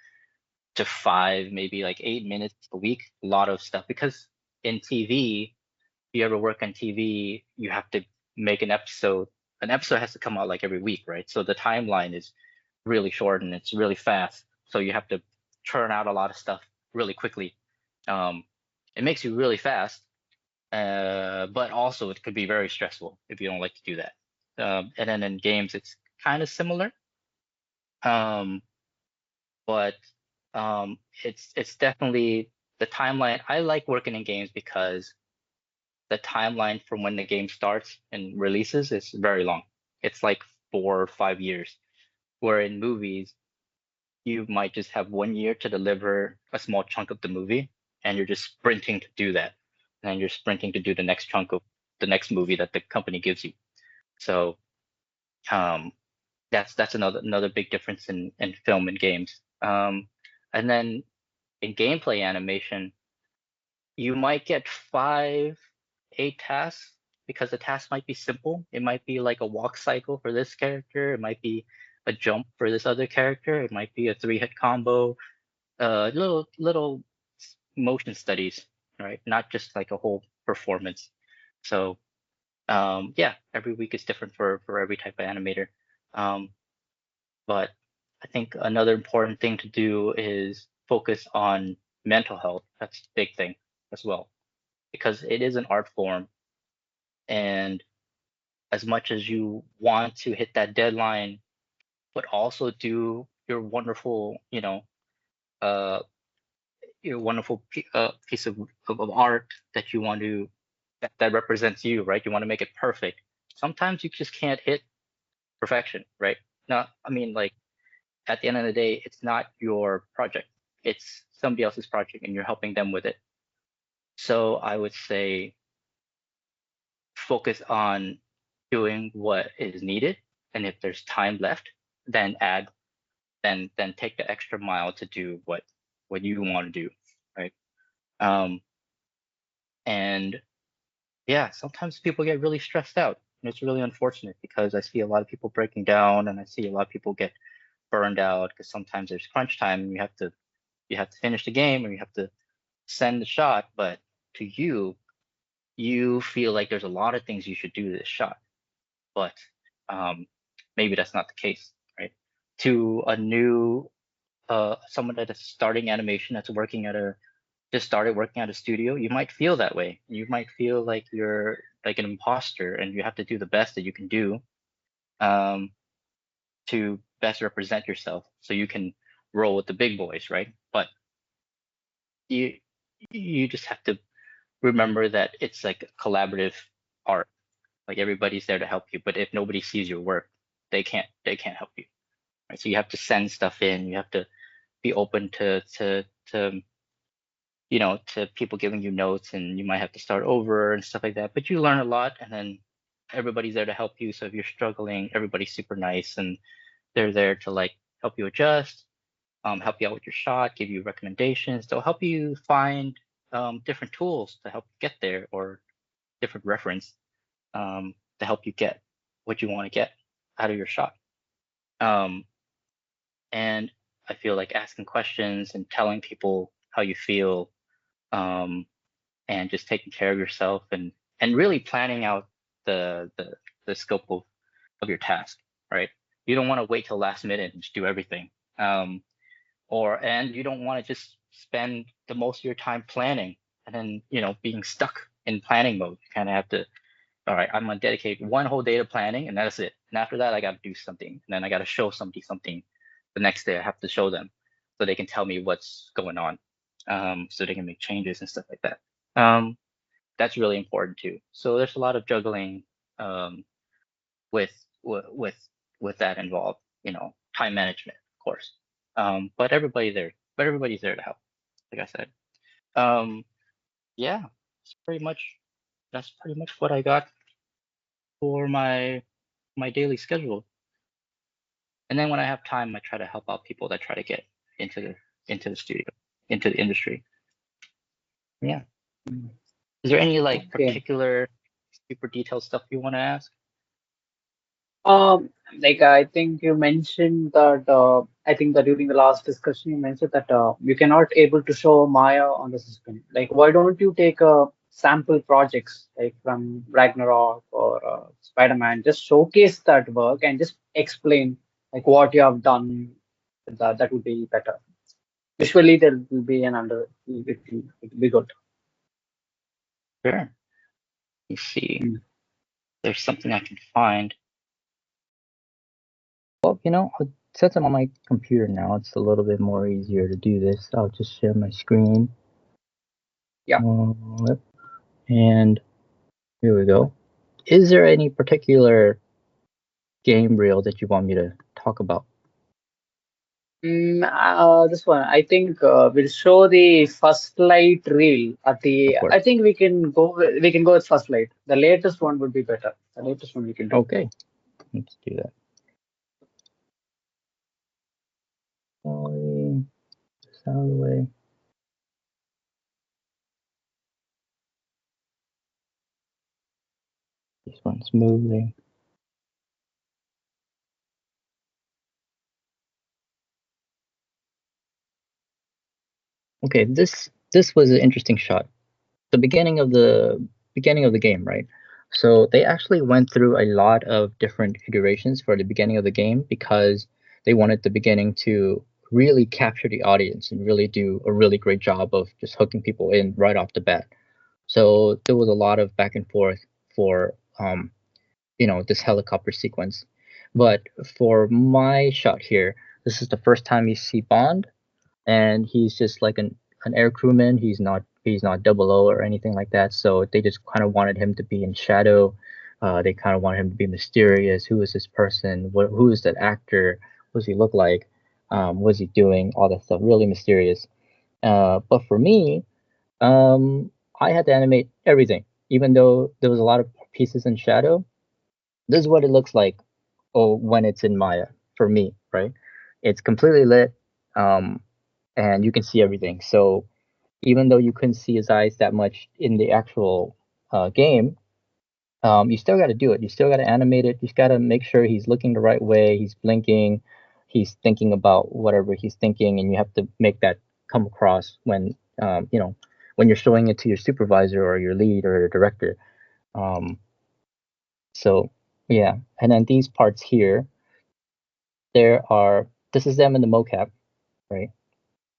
to 5, maybe like 8 minutes a week. A lot of stuff because in TV, if you ever work on TV, you have to make an episode. An episode has to come out like every week, right? So the timeline is really short and it's really fast. So you have to churn out a lot of stuff really quickly. Um, it makes you really fast, but also it could be very stressful if you don't like to do that. And then in games, it's kind of similar, um, but it's definitely the timeline. I like working in games because the timeline from when the game starts and releases is very long. It's like 4 or 5 years. Where in movies, you might just have one year to deliver a small chunk of the movie, and you're just sprinting to do that. and then you're sprinting to do the next chunk of the next movie that the company gives you. So um, that's another big difference in film and games. And then in gameplay animation, you might get 8 tasks because the task might be simple. It might be like a walk cycle for this character. It might be a jump for this other character. It might be a 3-hit combo. Little motion studies, right? Not just like a whole performance. So yeah, every week is different for every type of animator. Um, but I think another important thing to do is focus on mental health. That's a big thing as well, because it is an art form. And as much as you want to hit that deadline, but also do uh, your wonderful piece of art that you want to that represents you, right? You want to make it perfect. Sometimes you just can't hit perfection, right? Now, I mean, like at the end of the day, it's not your project. It's somebody else's project and you're helping them with it. So I would say focus on doing what is needed. And if there's time left, then then take the extra mile to do what you want to do, right? Um, and yeah, sometimes people get really stressed out. And it's really unfortunate because I see a lot of people breaking down and I see a lot of people get burned out because sometimes there's crunch time and you have to finish the game or you have to send the shot, but to you feel like there's a lot of things you should do to this shot, but um, maybe that's not the case, right? To a new someone that is starting animation that's working at a just started working at a studio, you might feel that way. You might feel like you're like an imposter and you have to do the best that you can do um, to best represent yourself so you can roll with the big boys, right? But you you just have to remember that it's like a collaborative art. Like everybody's there to help you, but if nobody sees your work, they can't help you. Right? So you have to send stuff in. You have to be open to to people giving you notes, and you might have to start over and stuff like that. But you learn a lot, and then everybody's there to help you. So if you're struggling, everybody's super nice, and they're there to like help you adjust, help you out with your shot, give you recommendations. They'll help you find different tools to help you get there, or different reference to help you get what you want to get out of your shot. Um, and I feel like asking questions and telling people how you feel, um, and just taking care of yourself, and really planning out the scope of your task, right? You don't want to wait till last minute and just do everything. And you don't want to just spend the most of your time planning and then being stuck in planning mode. You kind of have to, all right, I'm gonna dedicate one whole day to planning, and that's it. And after that, I got to do something, and then I got to show somebody something. The next day, I have to show them so they can tell me what's going on, so they can make changes and stuff like that. Um, that's really important too. So there's a lot of juggling um, with with with that involved. Time management, of course. But everybody's there to help. Like I said. Um, yeah, it's pretty much that's pretty much what I got for my daily schedule. And then when I have time, I try to help out people that try to get into the studio, into the industry. Yeah. Mm. Is there any like Okay. particular super detailed stuff you want to ask? Um, like I think you mentioned that I think that during the last discussion you mentioned that you cannot able to show Maya on the system. Like, why don't you take sample projects like from Ragnarok or Spider-Man, just showcase that work and just explain like what you have done. That would be better. Visually, there will be an under. It will be good. Sure. Let me see. Mm. There's something I can find. Well, since I'm on my computer now, it's a little bit more easier to do this. I'll just share my screen. Yeah. Yep. And here we go. Is there any particular game reel that you want me to talk about? This one, I think we'll show the first light reel at Of the. I course. think we can go with first light. The latest one would be better. The latest one we can do. Okay, let's do that. Slowly, sound away. This one smoothly. Okay, this was an interesting shot. The beginning of the game, right? So they actually went through a lot of different iterations for the beginning of the game because they wanted the beginning to really capture the audience and really do a really great job of just hooking people in right off the bat. So there was a lot of back and forth for this helicopter sequence. But for my shot here, this is the first time you see Bond, and he's just like an air crewman. He's not double O or anything like that. So they just kind of wanted him to be in shadow. They kind of wanted him to be mysterious. Who is this person? Who is that actor? What does he look like? What is he doing? All that stuff. Really mysterious. But for me, I had to animate everything, even though there was a lot of pieces in shadow. This is what it looks like, oh, when it's in Maya for me, right? It's completely lit, um, and you can see everything. So even though you couldn't see his eyes that much in the actual game, you still got to do it. You still got to animate it. You got to make sure he's looking the right way. He's blinking. He's thinking about whatever he's thinking, and you have to make that come across when you're showing it to your supervisor or your lead or your director. Um, so yeah, and then these parts here, this is them in the mocap, right?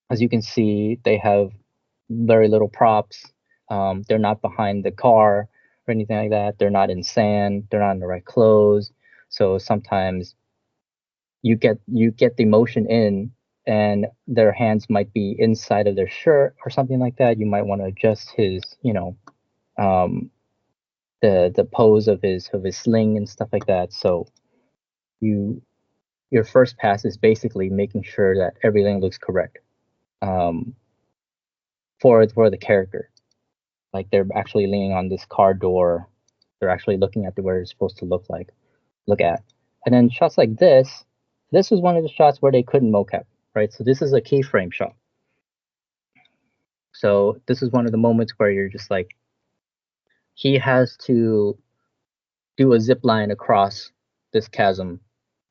As you can see, they have very little props. They're not behind the car or anything like that. They're not in sand. They're not in the right clothes. So sometimes you get the motion in, and their hands might be inside of their shirt or something like that. You might want to adjust his, um, the pose of his sling and stuff like that. So you your first pass is basically making sure that everything looks correct, um, for the character. Like they're actually leaning on this car door. They're actually looking at where it's supposed to look at. And then shots like this was one of the shots where they couldn't mocap, right? So this is a keyframe shot. So this is one of the moments where you're just like, he has to do a zip line across this chasm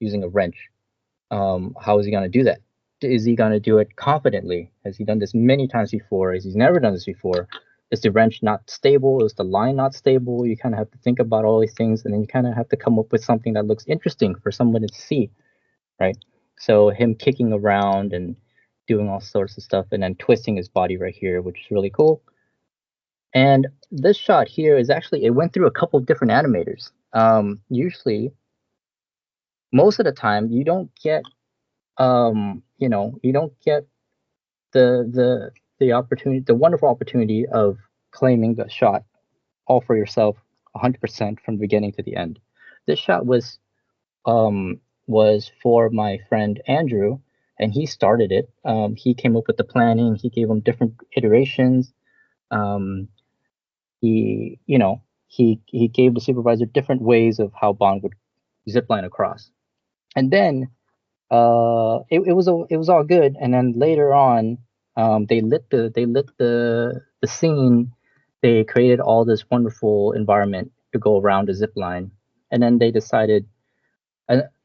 using a wrench. How is he going to do that? Is he going to do it confidently? Has he done this many times before? Is he's never done this before? Is the wrench not stable? Is the line not stable? You kind of have to think about all these things, and then you kind of have to come up with something that looks interesting for someone to see, right? So him kicking around and doing all sorts of stuff, and then twisting his body right here, which is really cool. And this shot here is actually, it went through a couple of different animators. Usually, most of the time, you don't get the opportunity, the wonderful opportunity of claiming the shot all for yourself 100% from the beginning to the end. This shot was for my friend Andrew, and he started it. He came up with the planning. He gave them different iterations. Um, he gave the supervisor different ways of how Bond would zipline across. And then it was all good. And then later on, they lit the scene. They created all this wonderful environment to go around the zip line, and then they decided.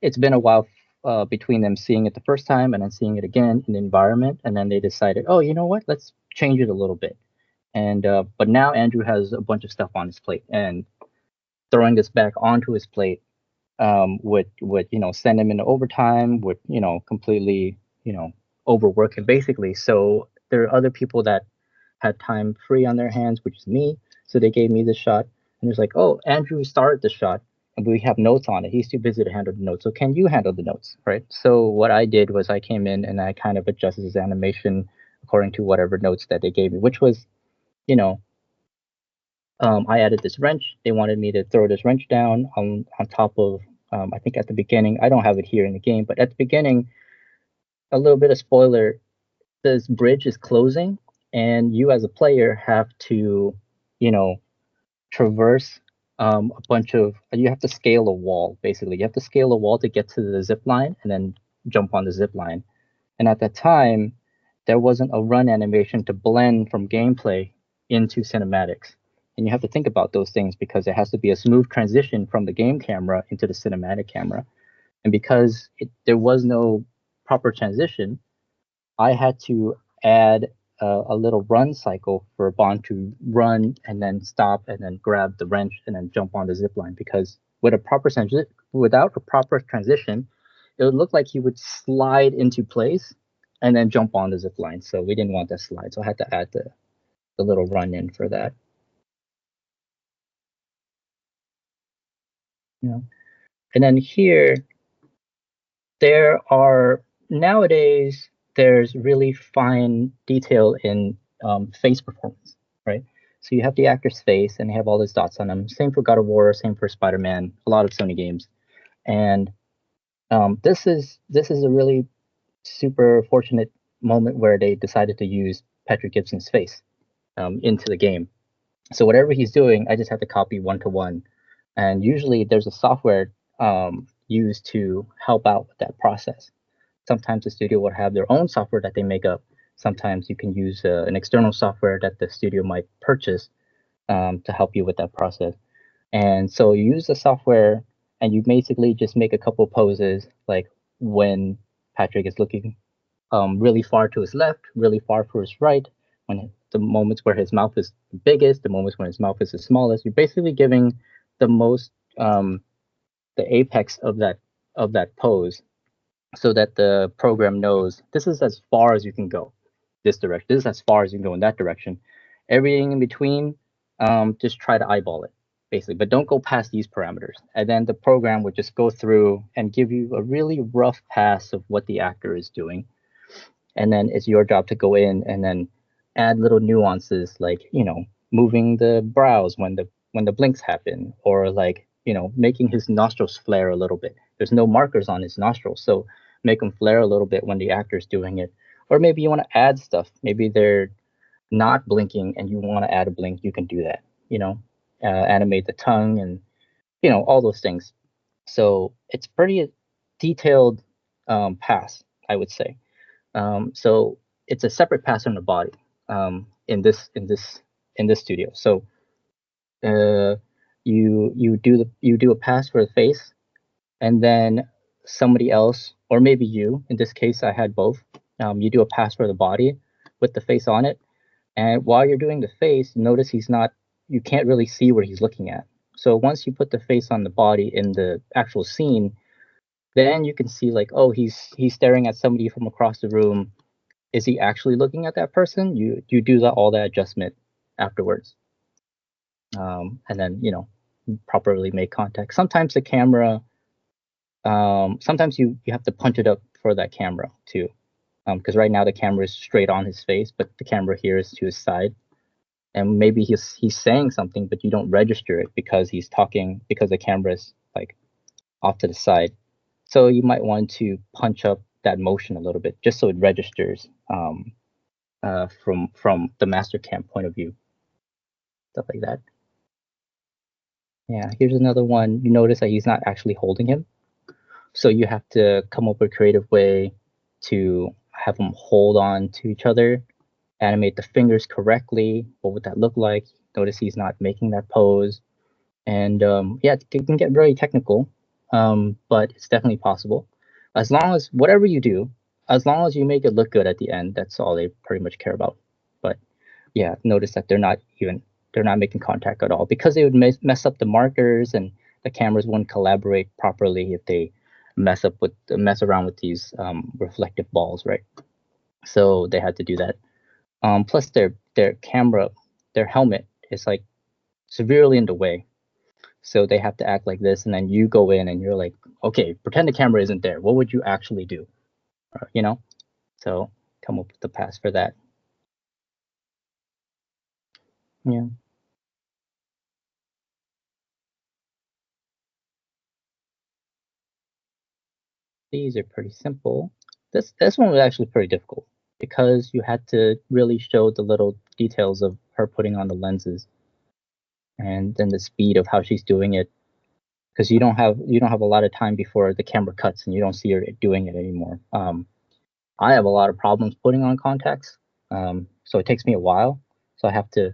It's been a while between them seeing it the first time and then seeing it again in the environment, and then they decided, oh, you know what? Let's change it a little bit. And but now Andrew has a bunch of stuff on his plate, and throwing this back onto his plate would send him into overtime, would completely overwork him basically. So there are other people that had time free on their hands, which is me. So they gave me the shot, and it's like, oh, Andrew started the shot, and we have notes on it. He's too busy to handle the notes. So can you handle the notes, right? So what I did was I came in and I kind of adjusted his animation according to whatever notes that they gave me, which was, you know, I added this wrench. They wanted me to throw this wrench down on top of, I think at the beginning, I don't have it here in the game, but at the beginning, a little bit of spoiler, this bridge is closing, and you as a player have to, you know, traverse a bunch of. You have to scale a wall. Basically, you have to scale a wall to get to the zip line, and then jump on the zip line. And at that time, there wasn't a run animation to blend from gameplay into cinematics. And you have to think about those things because it has to be a smooth transition from the game camera into the cinematic camera. And because there was no proper transition, I had to add a little run cycle for Bond to run and then stop and then grab the wrench and then jump on the zip line. Because without a proper transition, it would look like he would slide into place and then jump on the zip line. So we didn't want that slide. So I had to add the little run in for that. You know. And then here there are nowadays there's really fine detail in face performance, right? So you have the actor's face and they have all these dots on them. Same for God of War, same for Spider-Man, a lot of Sony games. And this is a really super fortunate moment where they decided to use Patrick Gibson's face into the game. So whatever he's doing, I just have to copy one to one. And usually there's a software used to help out with that process. Sometimes the studio will have their own software that they make up. Sometimes you can use an external software that the studio might purchase to help you with that process. And so you use the software and you basically just make a couple poses, like when Patrick is looking really far to his left, really far to his right, when the moments where his mouth is the biggest, the moments when his mouth is the smallest. You're basically giving the most the apex of that pose so that the program knows this is as far as you can go this direction, this is as far as you can go in that direction. Everything in between, just try to eyeball it basically, but don't go past these parameters. And then the program would just go through and give you a really rough pass of what the actor is doing, and then it's your job to go in and then add little nuances, like, you know, moving the brows when the blinks happen, or like, you know, making his nostrils flare a little bit. There's no markers on his nostrils, so make them flare a little bit when the actor's doing it. Or maybe you want to add stuff, maybe they're not blinking and you want to add a blink, you can do that, you know. Animate the tongue and, you know, all those things. So it's pretty detailed pass, I would say. So it's a separate pass on the body in this studio. So uh, you do a pass for the face, and then somebody else, or maybe you. In this case, I had both. You do a pass for the body with the face on it, and while you're doing the face, notice he's not. You can't really see where he's looking at. So once you put the face on the body in the actual scene, then you can see like, oh, he's staring at somebody from across the room. Is he actually looking at that person? You do all that adjustment afterwards, and then, you know, properly make contact. Sometimes the camera, sometimes you have to punch it up for that camera too, because right now the camera is straight on his face, but the camera here is to his side, and maybe he's saying something, but you don't register it because he's talking, because the camera is like off to the side. So you might want to punch up that motion a little bit just so it registers from the master cam point of view, stuff like that. Yeah, here's another one. You notice that he's not actually holding him, so you have to come up with a creative way to have them hold on to each other, animate the fingers correctly. What would that look like? Notice he's not making that pose, and yeah, it can get very technical, but it's definitely possible. As long as whatever you do, as long as you make it look good at the end, that's all they pretty much care about. But yeah, notice that they're not making contact at all, because they would mess up the markers, and the cameras wouldn't collaborate properly if they mess around with these reflective balls, right? So they had to do that. Plus their camera, their helmet is like severely in the way, so they have to act like this, and then you go in and you're like, okay, pretend the camera isn't there. What would you actually do? You know? So come up with the pass for that. Yeah, these are pretty simple. This one was actually pretty difficult because you had to really show the little details of her putting on the lenses and then the speed of how she's doing it because you don't have a lot of time before the camera cuts and you don't see her doing it anymore. I have a lot of problems putting on contacts, so it takes me a while. So I have to,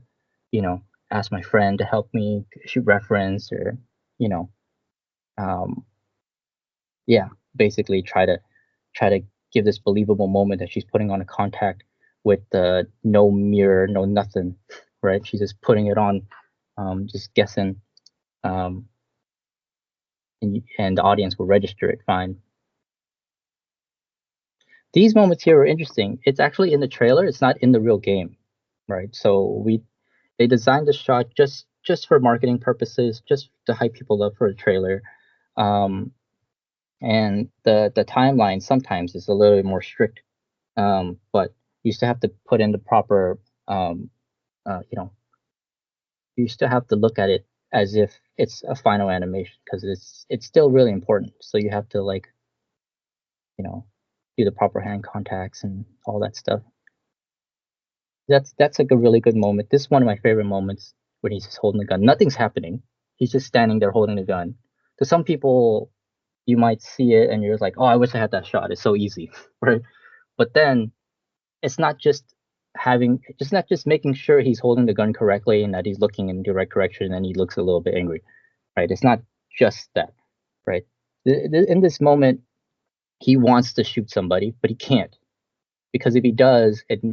you know, ask my friend to help me shoot reference or, you know, um, yeah, basically try to give this believable moment that she's putting on a contact with no mirror, no nothing, right? She's just putting it on, just guessing, um, and the audience will register it fine. These moments here are interesting. It's actually in the trailer. It's not in the real game, right? So they designed the shot just for marketing purposes, just to hype people up for a trailer. Um, and the timeline sometimes is a little bit more strict, but you still have to put in the proper, um, you know, you still have to look at it as if it's a final animation because it's still really important. So you have to like, you know, do the proper hand contacts and all that stuff. That's like a really good moment. This is one of my favorite moments when he's just holding the gun. Nothing's happening. He's just standing there holding the gun. To some people, you might see it and you're like, "Oh, I wish I had that shot. It's so easy," right? But then it's not just it's not just making sure he's holding the gun correctly and that he's looking in the right direction and he looks a little bit angry, right? It's not just that, right? In this moment, he wants to shoot somebody, but he can't because if he does, he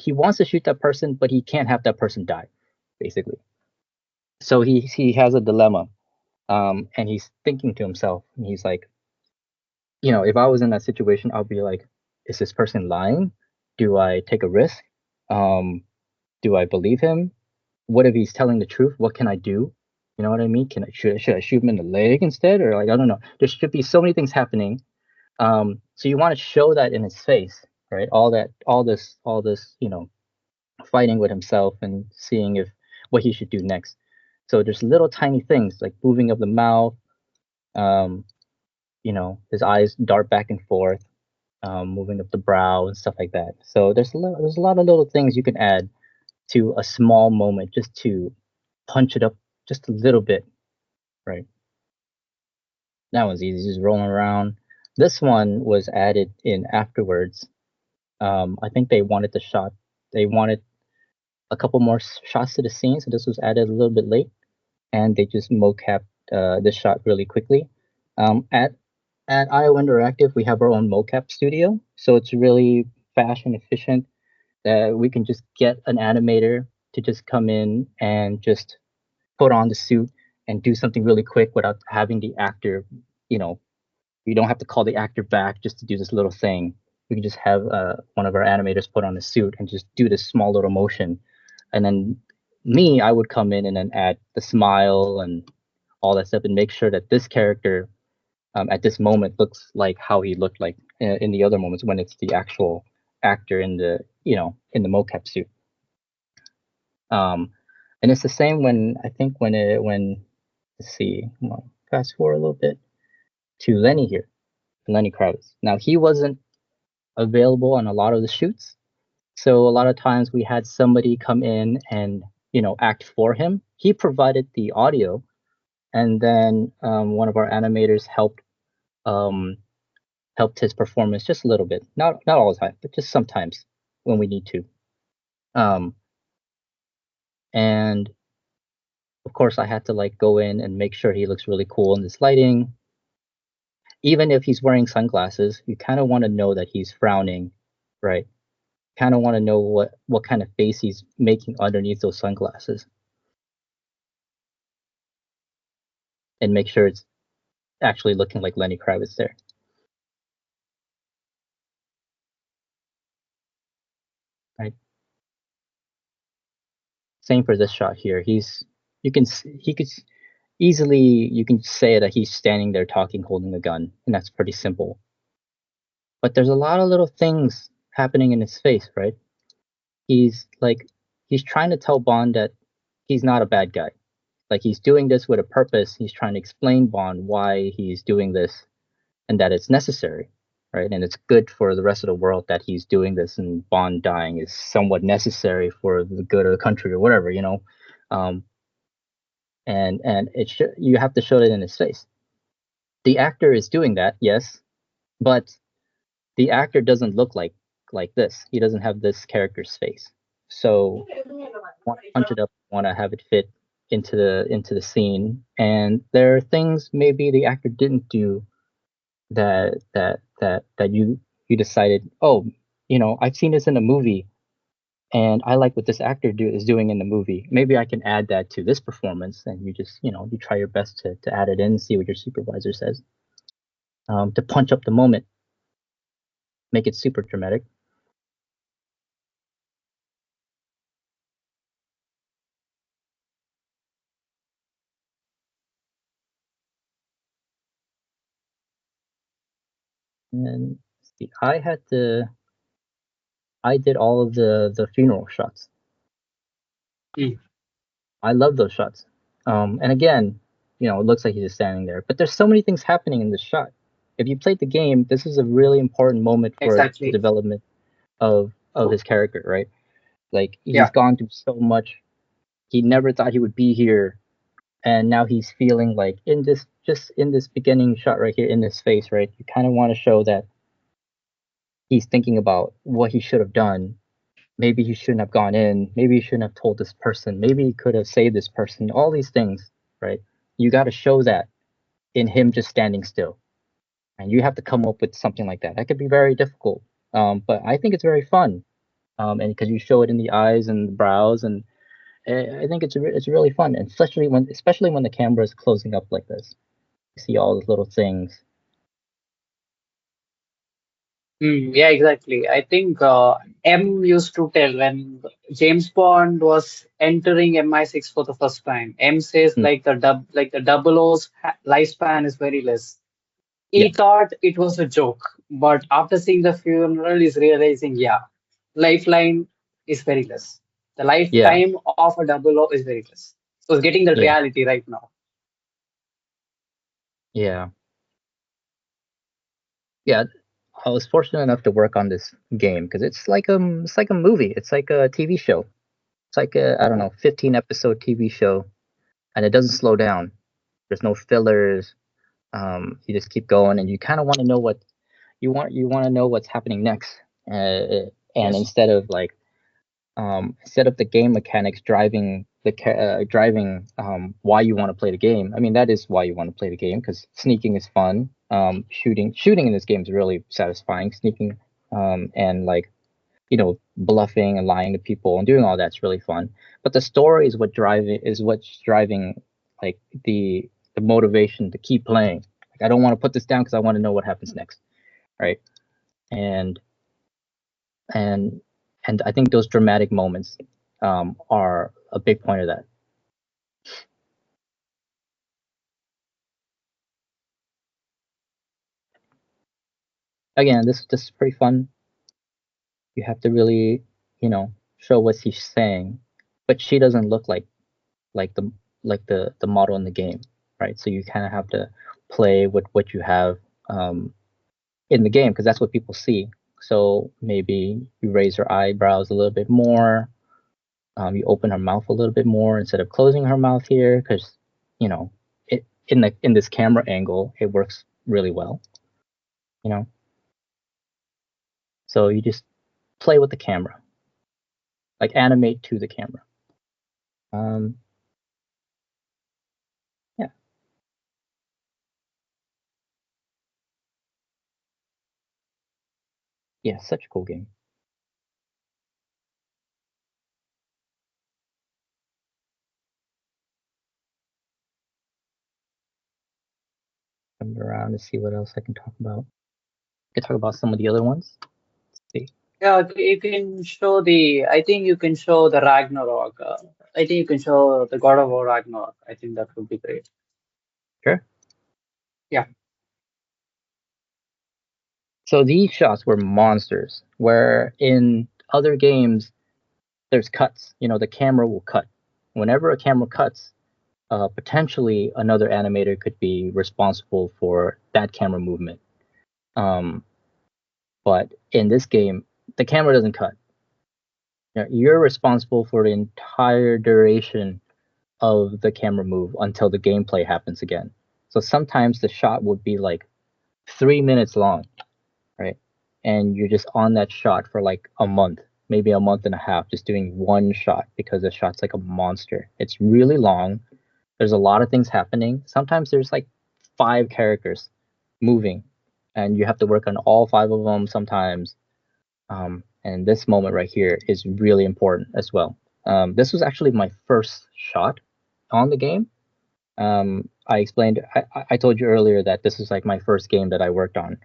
wants to shoot that person, but he can't have that person die, basically. So he has a dilemma, and he's thinking to himself, and he's like, if I was in that situation, I'll be like, is this person lying? Do I take a risk? Um, do I believe him? What if he's telling the truth? What can I do? You know what I mean? Should I shoot him in the leg instead, or like I don't know. There should be so many things happening. So you want to show that in his face, right? All this, fighting with himself and seeing if what he should do next. So there's little tiny things like moving of the mouth, um, his eyes dart back and forth, moving up the brow and stuff like that. So there's a lot of little things you can add to a small moment just to punch it up just a little bit, right? That one's easy, just rolling around. This one was added in afterwards. I think they wanted a couple more shots to the scene, so this was added a little bit late. And they just mocapped the shot really quickly. At IO Interactive, we have our own mocap studio, so it's really fast and efficient. We can just get an animator to just come in and just put on the suit and do something really quick without having the actor, you know, we don't have to call the actor back just to do this little thing. We can just have one of our animators put on a suit and just do this small little motion. And then I would come in and then add the smile and all that stuff and make sure that this character at this moment looks like how he looked like in the other moments when it's the actual actor in the mocap suit. Um, and it's the same when I think when let's see, come on, fast forward a little bit to Lenny here, Lenny Kravitz. Now he wasn't available on a lot of the shoots, so a lot of times we had somebody come in and act for him. He provided the audio, and then one of our animators um, helped his performance just a little bit. Not all the time, but just sometimes when we need to. Um, and of course, I had to like go in and make sure he looks really cool in this lighting. Even if he's wearing sunglasses, you kind of want to know that he's frowning, right? Kind of want to know what kind of face he's making underneath those sunglasses, and make sure it's actually looking like Lenny Kravitz there, right? Same for this shot here. He could easily you can say that he's standing there talking, holding a gun, and that's pretty simple. But there's a lot of little things happening in his face, right? He's like he's trying to tell Bond that he's not a bad guy. Like he's doing this with a purpose. He's trying to explain Bond why he's doing this. and that it's necessary, right? And it's good for the rest of the world that he's doing this, and Bond dying is somewhat necessary for the good of the country or whatever, you know. Um, and you have to show it in his face. The actor is doing that, yes, but the actor doesn't look like this. He doesn't have this character's face. So want to punch it up, want to have it fit into the scene. And there are things maybe the actor didn't do that you decided, oh, you know, I've seen this in a movie, and I like what this actor is doing in the movie. Maybe I can add that to this performance, and you just, you know, you try your best to add it in and see what your supervisor says, to punch up the moment, make it super dramatic. And see, I did all of the funeral shots. Mm, I love those shots. And again, you know, it looks like he's just standing there, but there's so many things happening in this shot. If you played the game, this is a really important moment for the exactly. development of his character, right? Like he's Yeah. gone through so much. He never thought he would be here, and now he's feeling like in this just in this beginning shot right here in this face, right? You kind of want to show that he's thinking about what he should have done. Maybe he shouldn't have gone in. Maybe he shouldn't have told this person. Maybe he could have saved this person. All these things, right? You got to show that in him just standing still, and you have to come up with something like that. That could be very difficult, but I think it's very fun, and because you show it in the eyes and the brows, and I think it's really fun, and especially when the camera is closing up like this. You see all those little things. Yeah, exactly. I think M used to tell when James Bond was entering MI6 for the first time. M says Mm, like the double O's lifespan is very less. yeah, He thought it was a joke, but after seeing the funeral, he's realizing, yeah, lifeline is very less. The yeah, lifetime of a double O is very less. So it's getting that yeah, reality right now. yeah, yeah. I was fortunate enough to work on this game because it's like a movie. It's like a TV show. It's like a, I don't know, 15 episode TV show, and it doesn't slow down. There's no fillers. You just keep going, and you kind of want to know what you want to know what's happening next. And Yes. instead of the game mechanics driving why you want to play the game. I mean, that is why you want to play the game because sneaking is fun. Shooting in this game is really satisfying. Sneaking, and like, you know, bluffing and lying to people and doing all that's really fun. But the story is what's driving, like, the motivation to keep playing. Like, I don't want to put this down because I want to know what happens next, right? And and and I think those dramatic moments, are a big point of that. Again, this is pretty fun. You have to really, you know, show what she's saying, but she doesn't look like the model in the game, right? So you kind of have to play with what you have, in the game because that's what people see. So maybe you raise her eyebrows a little bit more. You open her mouth a little bit more instead of closing her mouth here because, you know, it in this camera angle it works really well, you know. So you just play with the camera, like animate to the camera. Um, yeah, yeah, such a cool game. Come around to see what else I can talk about. I can talk about some of the other ones. Let's see. Yeah, you can show the. I think you can show the Ragnarok. I think you can show the God of War Ragnarok. I think that would be great. Sure. Yeah. So these shots were monsters. Where in other games there's cuts. You know, the camera will cut. Whenever a camera cuts, potentially another animator could be responsible for that camera movement. But in this game, the camera doesn't cut. You're responsible for the entire duration of the camera move until the gameplay happens again. So sometimes the shot would be like 3 minutes long, right? And you're just on that shot for like a month, maybe a month and a half, just doing one shot because the shot's like a monster. It's really long. There's a lot of things happening. Sometimes there's like 5 characters moving, and you have to work on all 5 of them sometimes. And this moment right here is really important as well. This was actually my first shot on the game. I explained, I told you earlier that this is like my first game that I worked on.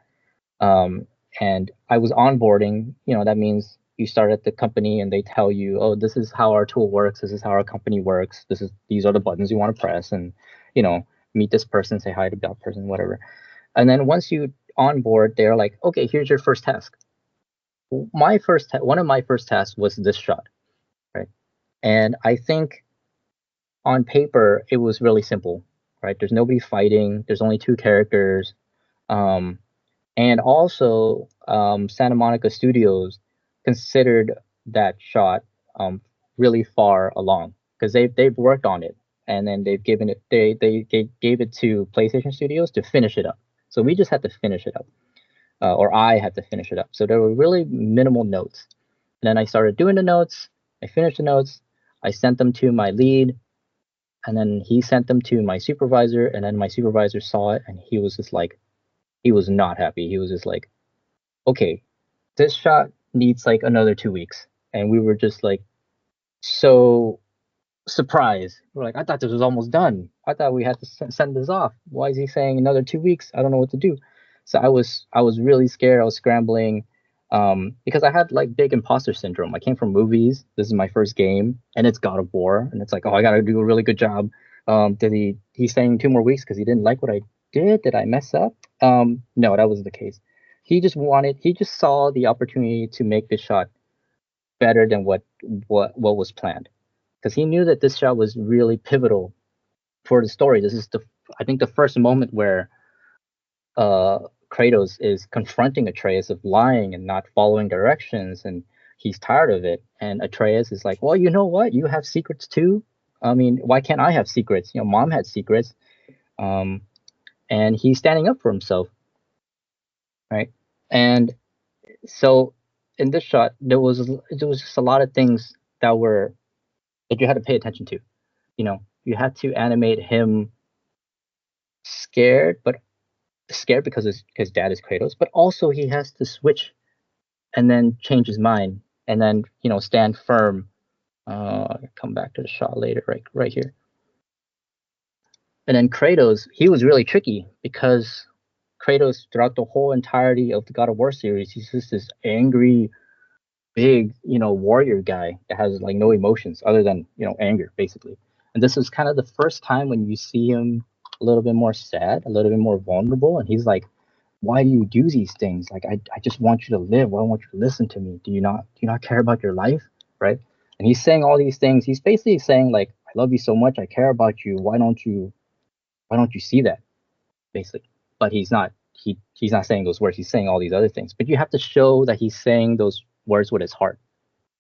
And I was onboarding. That means you start at the company and they tell you, oh, this is how our tool works. This is how our company works. These are the buttons you want to press, and meet this person, say hi to that person, whatever. And then once you onboard, they're like, okay, here's your first task. One of my first tasks was this shot, right? And I think on paper it was really simple, right? There's nobody fighting. There's only 2 characters. Um, and also, Santa Monica Studios considered that shot really far along because they've worked on it, and then they've given it they gave it to PlayStation Studios to finish it up. So we just had to finish it up, or I had to finish it up. So there were really minimal notes. And then I started doing the notes. I finished the notes. I sent them to my lead, and then he sent them to my supervisor, and then my supervisor saw it, and he was just like, he was not happy. He was just like, okay, this shot needs like another 2 weeks. And we were just like so surprised. We're like, I thought this was almost done. I thought we had to send this off. Why is he saying another 2 weeks? I don't know what to do. So I was really scared. I was scrambling, because I had like big imposter syndrome. I came from movies. This is my first game, and it's God of War, and it's like, oh, I gotta do a really good job. Did he's saying 2 more weeks because he didn't like what I did? Did I mess up? No, that wasn't the case. He just saw the opportunity to make this shot better than what was planned, because he knew that this shot was really pivotal for the story. This is I think the first moment where uh, Kratos is confronting Atreus of lying and not following directions, and he's tired of it. And Atreus is like, "Well, you know what? You have secrets too. I mean, why can't I have secrets? Mom had secrets." Um, and he's standing up for himself, right? And so in this shot, there was just a lot of things that you had to pay attention to. You had to animate him scared, but scared because his dad is Kratos, but also he has to switch and then change his mind, and then stand firm. Come back to the shot later, right here. And then Kratos, he was really tricky because Kratos, throughout the whole entirety of the God of War series, he's just this angry, big, warrior guy that has like no emotions other than anger, basically. And this is kind of the first time when you see him a little bit more sad, a little bit more vulnerable, and he's like, why do you do these things? Like, I just want you to live. I want you to listen to me. Do you not care about your life? Right? And he's saying all these things. He's basically saying like, I love you so much. I care about you. Why don't you see that? Basically. But he's not saying those words. He's saying all these other things. But you have to show that he's saying those words with his heart,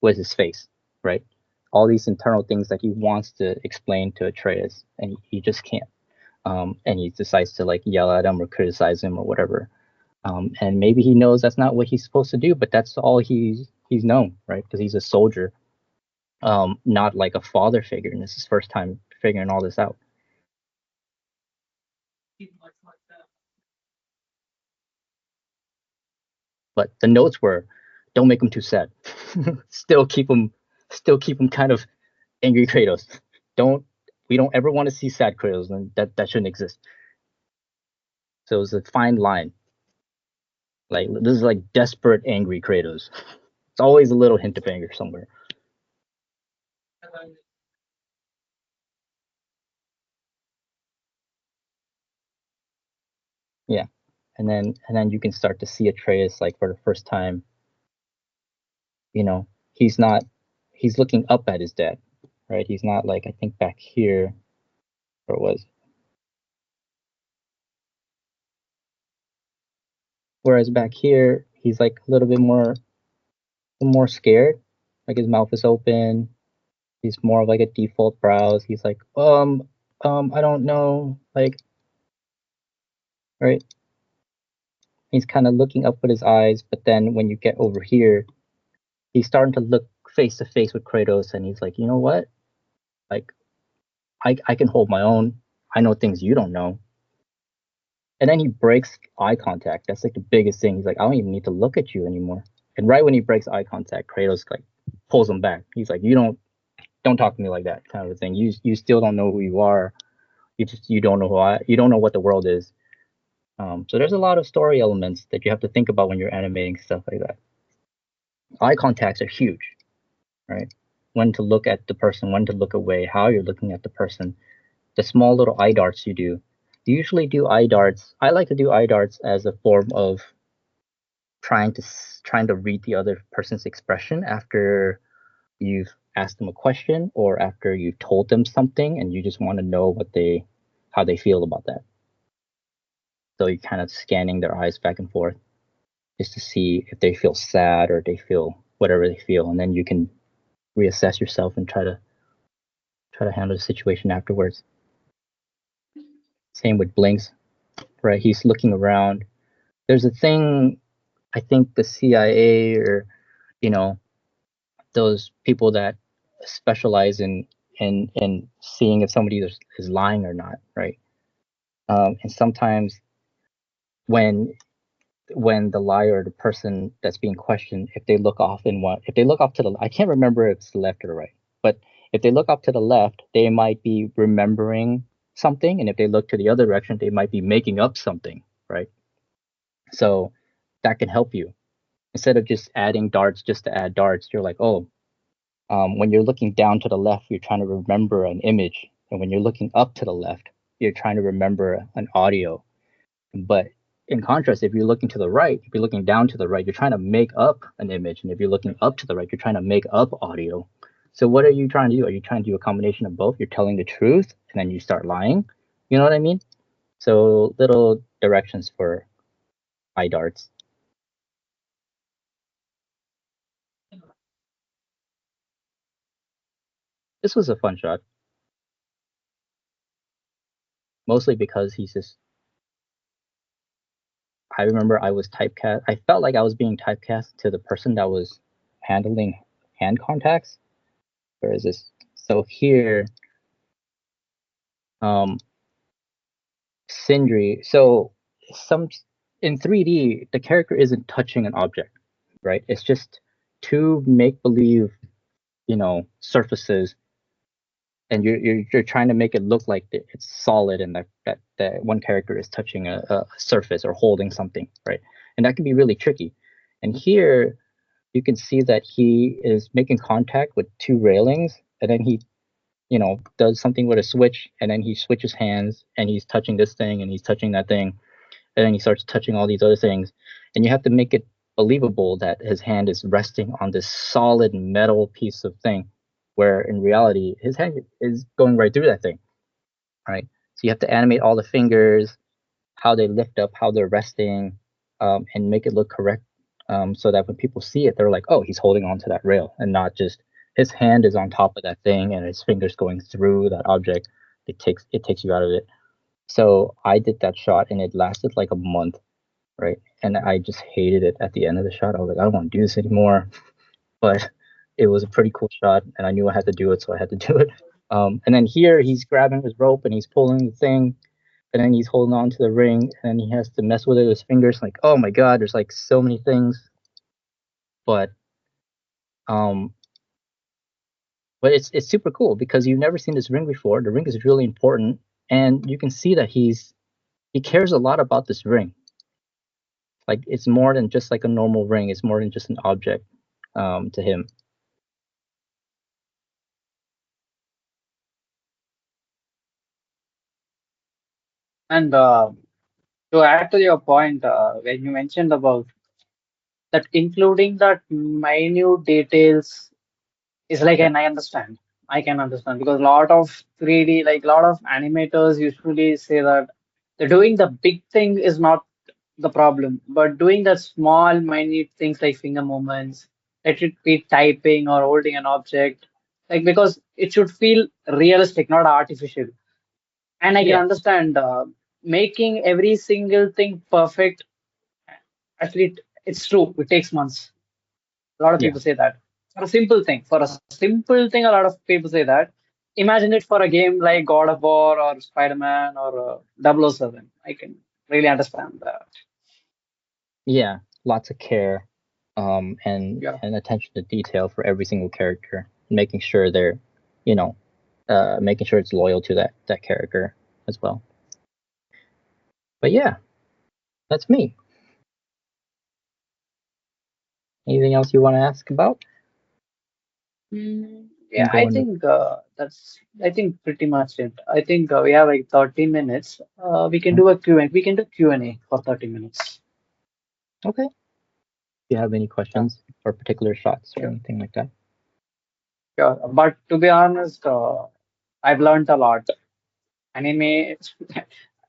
with his face, right? All these internal things that he wants to explain to Atreus, and he just can't. And he decides to like yell at him or criticize him or whatever. And maybe he knows that's not what he's supposed to do, but that's all he's known, right? Because he's a soldier, not like a father figure, and this is his first time figuring all this out. But the notes were, don't make him too sad. still keep him, still keep him kind of angry Kratos. Don't we don't ever want to see sad Kratos, and that shouldn't exist. So it's a fine line. Like this is like desperate angry Kratos. It's always a little hint of anger somewhere. Yeah. And then you can start to see Atreus like for the first time. He's not he's looking up at his dad, right? He's not like, I think back here, or was Whereas back here, he's like a little bit more scared. Like his mouth is open. He's more of like a default browse. He's like, I don't know. Like, right? He's kind of looking up with his eyes, but then when you get over here, he's starting to look face to face with Kratos, and he's like, you know what? Like, I can hold my own. I know things you don't know. And then he breaks eye contact. That's like the biggest thing. He's like, I don't even need to look at you anymore. And right when he breaks eye contact, Kratos like pulls him back. He's like, you don't talk to me like that, kind of a thing. You still don't know who you are. You don't know you don't know what the world is. So there's a lot of story elements that you have to think about when you're animating stuff like that. Eye contacts are huge, right? When to look at the person, when to look away, how you're looking at the person, the small little eye darts you do. You usually do eye darts. I like to do eye darts as a form of trying to read the other person's expression after you've asked them a question or after you've told them something and you just want to know how they feel about that. So you're kind of scanning their eyes back and forth just to see if they feel sad or they feel whatever they feel, and then you can reassess yourself and try to handle the situation afterwards. Same with blinks, right? He's looking around. There's a thing, I think the CIA or you know those people that specialize in seeing if somebody is lying or not, right? And sometimes when the liar, the person that's being questioned, if they look off if they look off to the, I can't remember if it's the left or the right, but if they look up to the left, they might be remembering something, and if they look to the other direction, they might be making up something, right? So that can help you instead of just adding darts just to add darts. You're like, oh, when you're looking down to the left, you're trying to remember an image, and when you're looking up to the left, you're trying to remember an audio. But in contrast, if you're looking to the right, if you're looking down to the right, you're trying to make up an image, and if you're looking up to the right, you're trying to make up audio. So what are you trying to do? Are you trying to do a combination of both? You're telling the truth, and then you start lying. You know what I mean? So little directions for eye darts. This was a fun shot, mostly because he's just. I remember I was typecast. I felt like I was being typecast to the person that was handling hand contacts. Where is this? So here, um, Sindri. So some in 3D, the character isn't touching an object, right? It's just two make believe, surfaces, and you're trying to make it look like it's solid and that one character is touching a surface or holding something, right? And that can be really tricky. And here you can see that he is making contact with two railings, and then he, does something with a switch, and then he switches hands, and he's touching this thing, and he's touching that thing, and then he starts touching all these other things, and you have to make it believable that his hand is resting on this solid metal piece of thing, where in reality his hand is going right through that thing, right? So you have to animate all the fingers, how they lift up, how they're resting, and make it look correct, so that when people see it, they're like, oh, he's holding on to that rail, and not just his hand is on top of that thing and his fingers going through that object. It takes you out of it. So I did that shot, and it lasted like a month, right? And I just hated it at the end of the shot. I was like, I don't want to do this anymore. But it was a pretty cool shot, and I knew I had to do it, so I had to do it. And then here he's grabbing his rope and he's pulling the thing, and then he's holding on to the ring, and he has to mess with it with his fingers. Like, oh my god, there's like so many things, but um, but it's super cool because you've never seen this ring before. The ring is really important, and you can see that he cares a lot about this ring. Like it's more than just like a normal ring. It's more than just an object, to him. And to add to your point, when you mentioned about that, including that minute details is like, Yep. and I can understand because a lot of 3D, like a lot of animators usually say that they're doing the big thing is not the problem. But doing the small, minute things like finger movements, let it be typing or holding an object, like because it should feel realistic, not artificial. And I can Yeah, understand making every single thing perfect. Actually, it's true. It takes months. A lot of yeah, people say that. For a simple thing, a lot of people say that. Imagine it for a game like God of War or Spider-Man or 007. I can really understand that. yeah. Lots of care, Yeah. and attention to detail for every single character, making sure they're, you know, making sure it's loyal to that character as well. But yeah, that's me. Anything else you want to ask about? Yeah, I'm I going to. think I think pretty much it. I think we have like 30 minutes. We can Mhm. do a Q&A. We can do Q&A for 30 minutes. Okay. If you have any Yeah, questions or particular shots or sure. anything like that. Sure. But to be honest, I've learned a lot. Anime,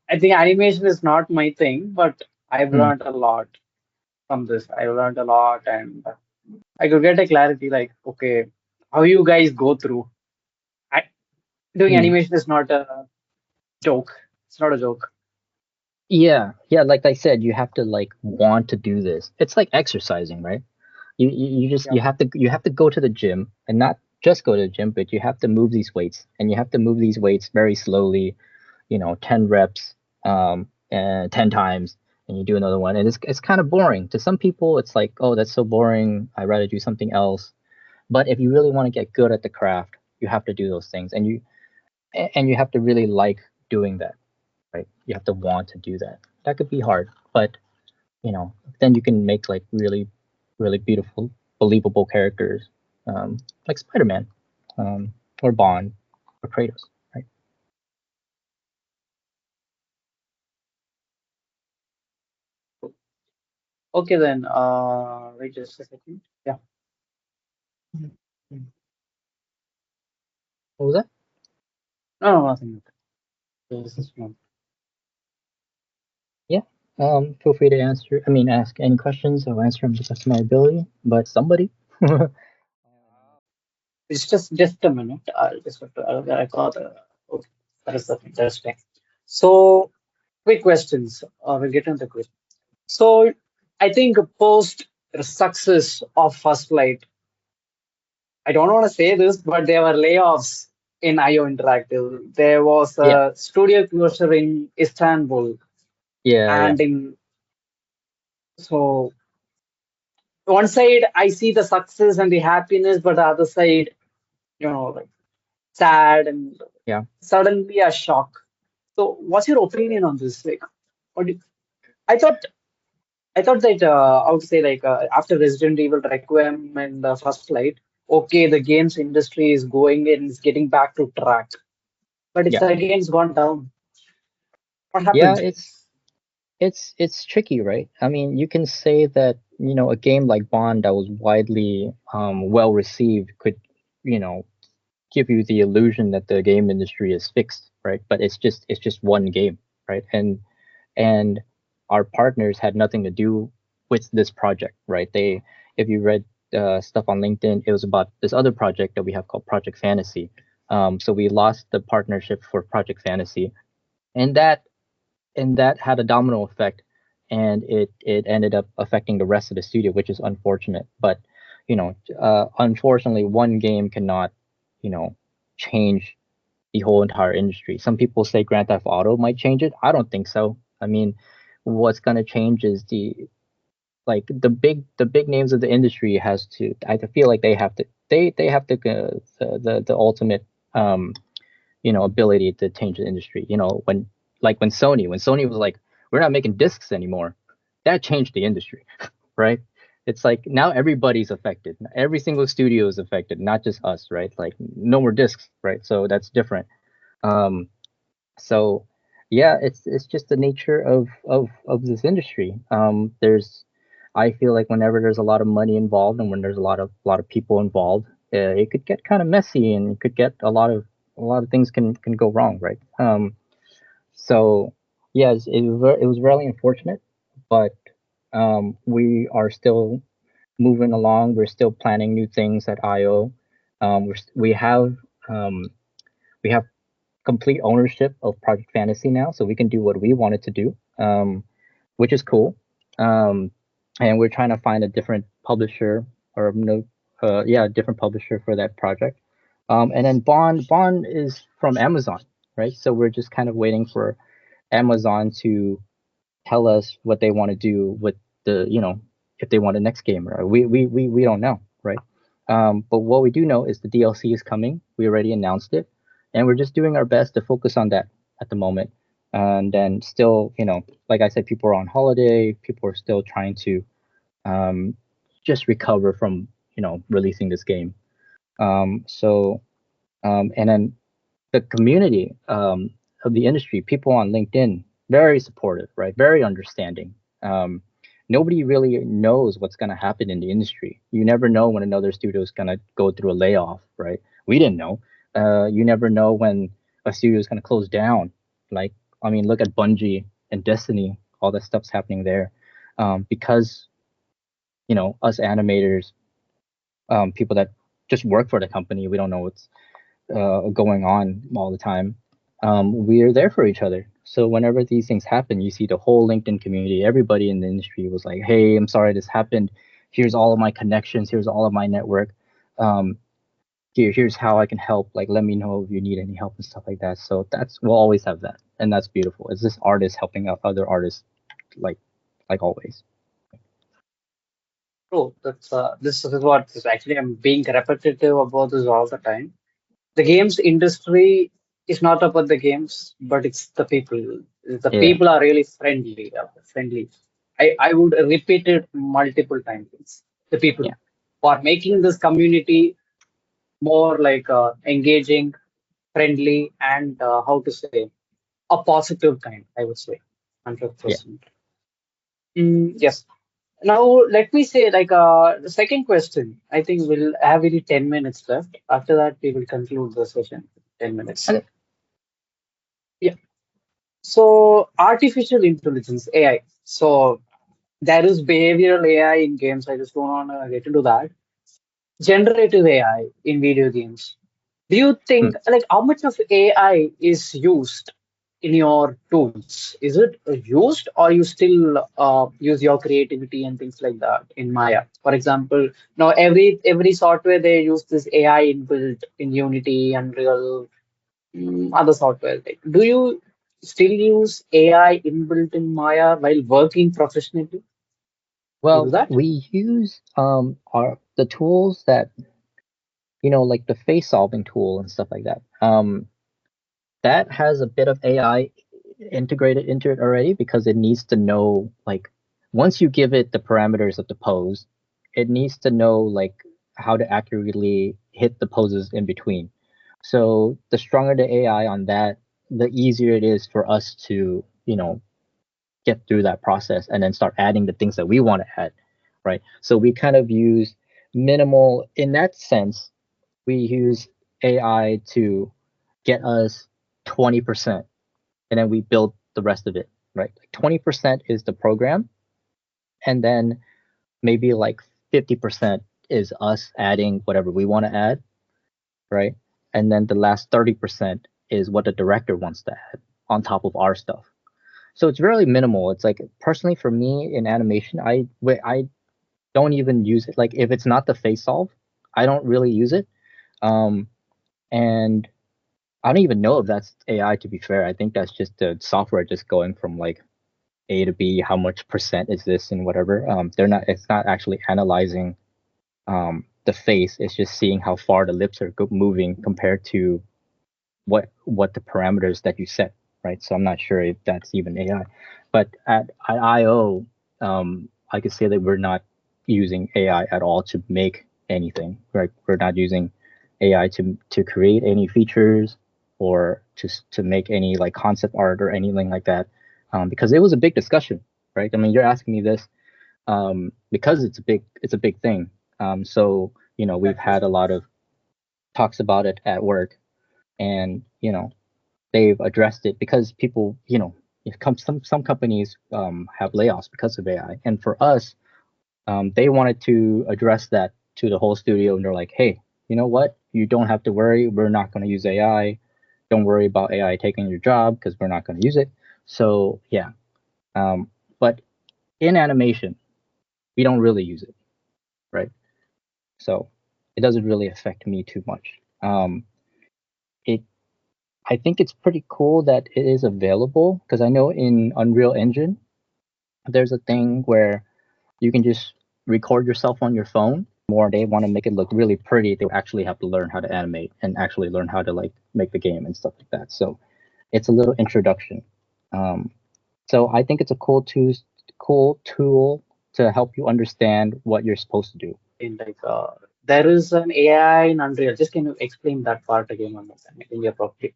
I think animation is not my thing, but I've Mm, learned a lot from this. I've learned a lot, and I could get a clarity like, okay, how you guys go through. I, doing mm. animation is not a joke. It's not a joke. Yeah, yeah. Like I said, you have to like want to do this. It's like exercising, right? You just Yeah. you have to go to the gym and not just go to the gym, but you have to move these weights and you have to move these weights very slowly. 10 reps, and 10 times, and you do another one, and it's kind of boring to some people. It's like, oh, that's so boring. I'd rather do something else. But if you really want to get good at the craft, you have to do those things, and you have to really like doing that, right? You have to want to do that. That could be hard, but then you can make like really, really beautiful, believable characters, like Spider-Man, or Bond, or Kratos, right? Okay then. Wait just a second. Yeah. What was that? No, no, nothing. This is not. Yeah. Feel free to answer. I mean, ask any questions. I'll answer them to the best of my ability. But somebody. It's just a minute. I'll just have to, I got okay. That is something interesting. So quick questions. We'll get into the question. So I think post success of First Flight, I don't want to say this, but there were layoffs in IO Interactive. There was Yeah. a studio closure in Istanbul, Yeah. Yeah. and in so one side I see the success and the happiness, but the other side, like sad and Yeah. suddenly a shock. So what's your opinion on this? Like, what do you, I thought I thought that I would say like after Resident Evil Requiem and the First Flight, okay, the games industry is going and is getting back to track, but it's Yeah. again it's gone down. What Yeah. happened? It's tricky, right? I mean, you can say that a game like Bond that was widely well received could you know give you the illusion that the game industry is fixed, right? But it's just one game, right? And our partners had nothing to do with this project, right? If you read stuff on LinkedIn, it was about this other project that we have called Project Fantasy. So we lost the partnership for Project Fantasy, and that had a domino effect, and it ended up affecting the rest of the studio, which is unfortunate. But unfortunately, one game cannot, you know, change the whole entire industry. Some people say Grand Theft Auto might change it. I don't think so. I mean, what's going to change is the big names of the industry has to. I feel like they have to the ultimate ability to change the industry. When Sony was like, we're not making discs anymore, that changed the industry, right? It's like now everybody's affected. Every single studio is affected, not just us, right? Like no more discs, right? So that's different. Um, so yeah, it's just the nature of this industry. I feel like whenever there's a lot of money involved and when there's a lot of people involved, it could get kind of messy and it could get a lot of things can go wrong, right? So yes, it was really unfortunate, but we are still moving along. We're still planning new things at IO. We have um, we have complete ownership of Project Fantasy now, so we can do what we wanted to do, which is cool. Um, and we're trying to find a different publisher or no, yeah, a different publisher for that project. And then Bond is from Amazon, right? So we're just kind of waiting for Amazon to tell us what they want to do with the, if they want a next game. Or we don't know, right? But what we do know is the DLC is coming. We already announced it, and we're just doing our best to focus on that at the moment. And then still, like I said, people are on holiday. People are still trying to um, just recover from, releasing this game. So and then the community of the industry, people on LinkedIn, very supportive, right? Very understanding. Um, Nobody really knows what's going to happen in the industry. You never know when another studio is going to go through a layoff, right? We didn't know. You never know when a studio is going to close down. Like, I mean, look at Bungie and Destiny, all that stuff's happening there. Because, us animators, people that just work for the company, we don't know what's going on all the time, we're there for each other. So whenever these things happen, you see the whole LinkedIn community, everybody in the industry was like, "Hey, I'm sorry this happened. Here's all of my connections. Here's all of my network. Um, here's how I can help. Like, let me know if you need any help and stuff like that." So we'll always have that, and that's beautiful. It's this artist helping out other artists, like like always. True. That's this is what is actually I'm being repetitive about this all the time. The games industry is not about the games, but it's the people. The Yeah, people are really friendly. Friendly. I would repeat it multiple times. The people yeah, who are making this community more like engaging, friendly, and how to say a positive kind. I would say, hundred yeah. percent. Yes. Now, let me say, like, the second question. I think we'll have only 10 minutes left. After that, we will conclude the session. 10 minutes. Okay. Yeah. So, artificial intelligence, AI. So, there is behavioral AI in games. I just don't want to get into that. Generative AI in video games. Do you Hmm. think, like, how much of AI is used in your tools? Is it used, or you still use your creativity and things like that in Maya? For example, now every software they use this AI inbuilt in Unity, Unreal, other software. Like, do you still use AI inbuilt in Maya while working professionally? You do Well, that? we use our the tools that, like the face solving tool and stuff like that. That has a bit of AI integrated into it already because it needs to know, like, once you give it the parameters of the pose, it needs to know like how to accurately hit the poses in between. So the stronger the AI on that, the easier it is for us to, get through that process and then start adding the things that we want to add, right? So we kind of use minimal in that sense. We use AI to get us 20%, and then we build the rest of it, right? 20% is the program, and then maybe like 50% is us adding whatever we want to add, right? And then the last 30% is what the director wants to add on top of our stuff. So it's really minimal. It's like, personally for me in animation, I don't even use it. Like, if it's not the face solve, I don't really use it. Um, and I don't even know if that's AI, to be fair. I think that's just the software just going from like A to B, how much percent is this and whatever. It's not actually analyzing the face. It's just seeing how far the lips are moving compared to what the parameters that you set, right? So I'm not sure if that's even AI. But at IO, I could say that we're not using AI at all to make anything, right? We're not using AI to create any features or to make any like concept art or anything like that, because it was a big discussion, right? I mean, you're asking me this because it's a big thing. So we've had a lot of talks about it at work, and they've addressed it because people, some companies have layoffs because of AI, and for us, they wanted to address that to the whole studio, and they're like, hey, you know what? You don't have to worry. We're not going to use AI. Don't worry about AI taking your job because we're not going to use it. So yeah, but in animation, we don't really use it, right? So it doesn't really affect me too much. It I think it's pretty cool that it is available because I know in Unreal Engine there's a thing where you can just record yourself on your phone. More they want to make it look really pretty, they actually have to learn how to animate and actually learn how to like make the game and stuff like that. So it's a little introduction. Um, so I think it's a cool tool to help you understand what you're supposed to do. In like there is an AI in Unreal. Just can you explain that part again one more time? I think you're probably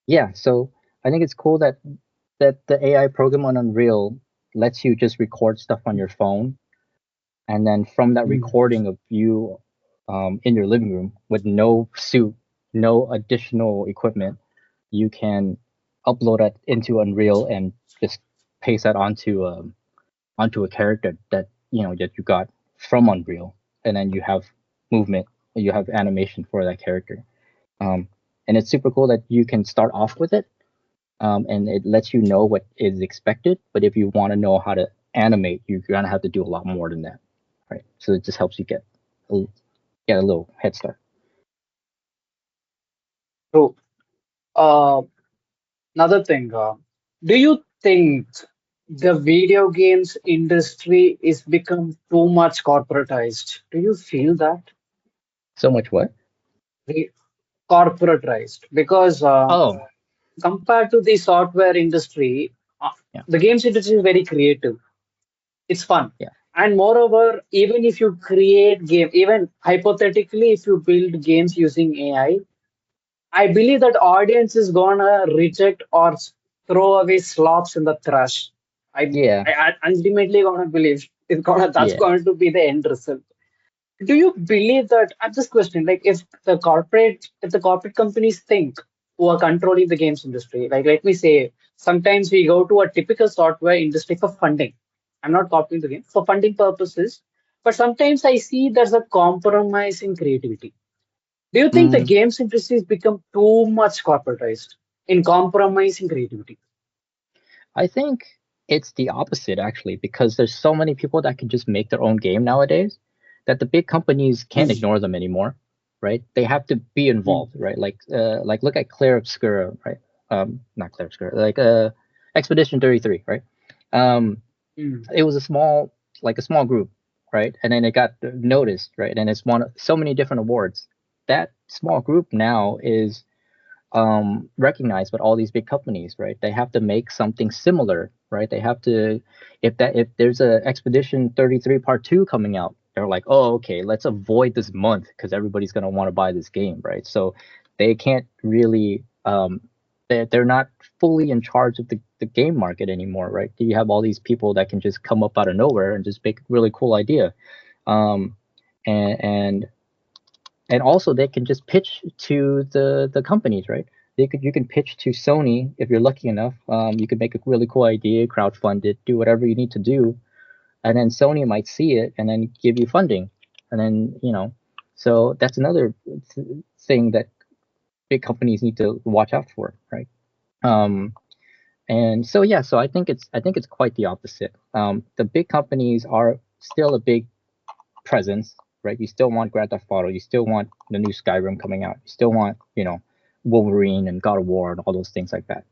Yeah, so I think it's cool that the AI program on Unreal lets you just record stuff on your phone, and then from that mm, recording of you in your living room with no suit, no additional equipment, you can upload it into Unreal and just paste that onto a character that that you got from Unreal, and then you have movement, you have animation for that character. Um, and it's super cool that you can start off with it, and it lets you know what is expected. But if you want to know how to animate, you're gonna have to do a lot more than that, right? So it just helps you a, get a little head start. true. Uh, Another thing, do you think the video games industry is become too much corporatized? Do you feel that? So much what? Re- Corporatized? Because Oh, compared to the software industry, yeah, the games industry is very creative. It's fun. yeah, And moreover, even if you create game, even hypothetically, if you build games using AI, I believe that audience is gonna reject or throw away slops in the trash. yeah, I ultimately gonna believe that's yeah. going to be the end result. Do you believe that? At this question, like if the corporate companies think who are controlling the games industry, like let me say, sometimes we go to a typical software industry for funding. I'm not copying the game for funding purposes, but sometimes I see there's a compromise in creativity. Do you think the Mm, games industry has become too much corporatized in compromising creativity? I think it's the opposite actually, because there's so many people that can just make their own game nowadays that the big companies can't Mm, ignore them anymore, right? They have to be mm, involved, right? Like look at Claire Obscura, right? Not Claire Obscura, like Expedition 33, right? Um, mm. it was a small group, right? And then it got noticed, right? And it's won so many different awards. That small group now is recognized by all these big companies, right? They have to make something similar, right? They have to, if there's a Expedition 33 Part 2 coming out, they're like, oh, okay, let's avoid this month because everybody's gonna want to buy this game, right? So they can't really, they're not fully in charge of the game market anymore, right? You have all these people that can just come up out of nowhere and just make a really cool idea, um, and also they can just pitch to the companies, right? You can pitch to Sony if you're lucky enough. You could make a really cool idea, crowdfund it, do whatever you need to do, and then Sony might see it and then give you funding, and then so that's another thing that big companies need to watch out for, right? Um, and so yeah, so I think it's quite the opposite. The big companies are still a big presence, right? You still want Grand Theft Auto, you still want the new Skyrim coming out, you still want, Wolverine and God of War and all those things like that.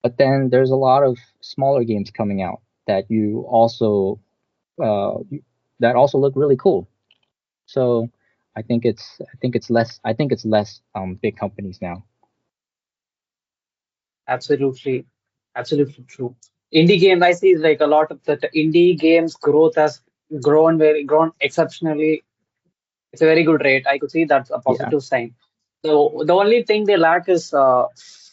But then there's a lot of smaller games coming out that you also that also look really cool. So I think it's less big companies now. Absolutely, absolutely true. Indie games, I see like a lot of the indie games growth has grown exceptionally. It's a very good rate. I could see that's a Yeah, positive sign. So the only thing they lack is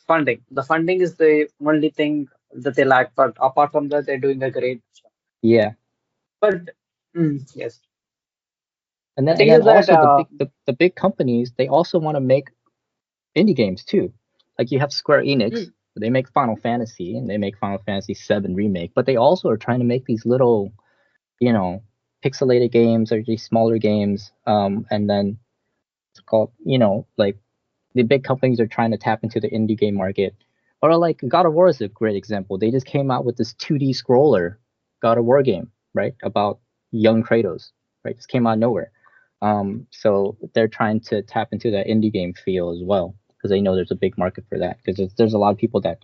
funding. The funding is the only thing that they lack. But apart from that, they're doing a great job. yeah. But yes, And the then thing is that also the big companies, they also want to make indie games too. Like you have Square mm, Enix. They make Final Fantasy and they make Final Fantasy VII Remake, but they also are trying to make these little, you know, pixelated games or these smaller games. And then it's called, like the big companies are trying to tap into the indie game market. Or like God of War is a great example. They just came out with this 2D scroller God of War game, right? About young Kratos, right? Just came out of nowhere. So they're trying to tap into that indie game feel as well because they know there's a big market for that. Because there's a lot of people that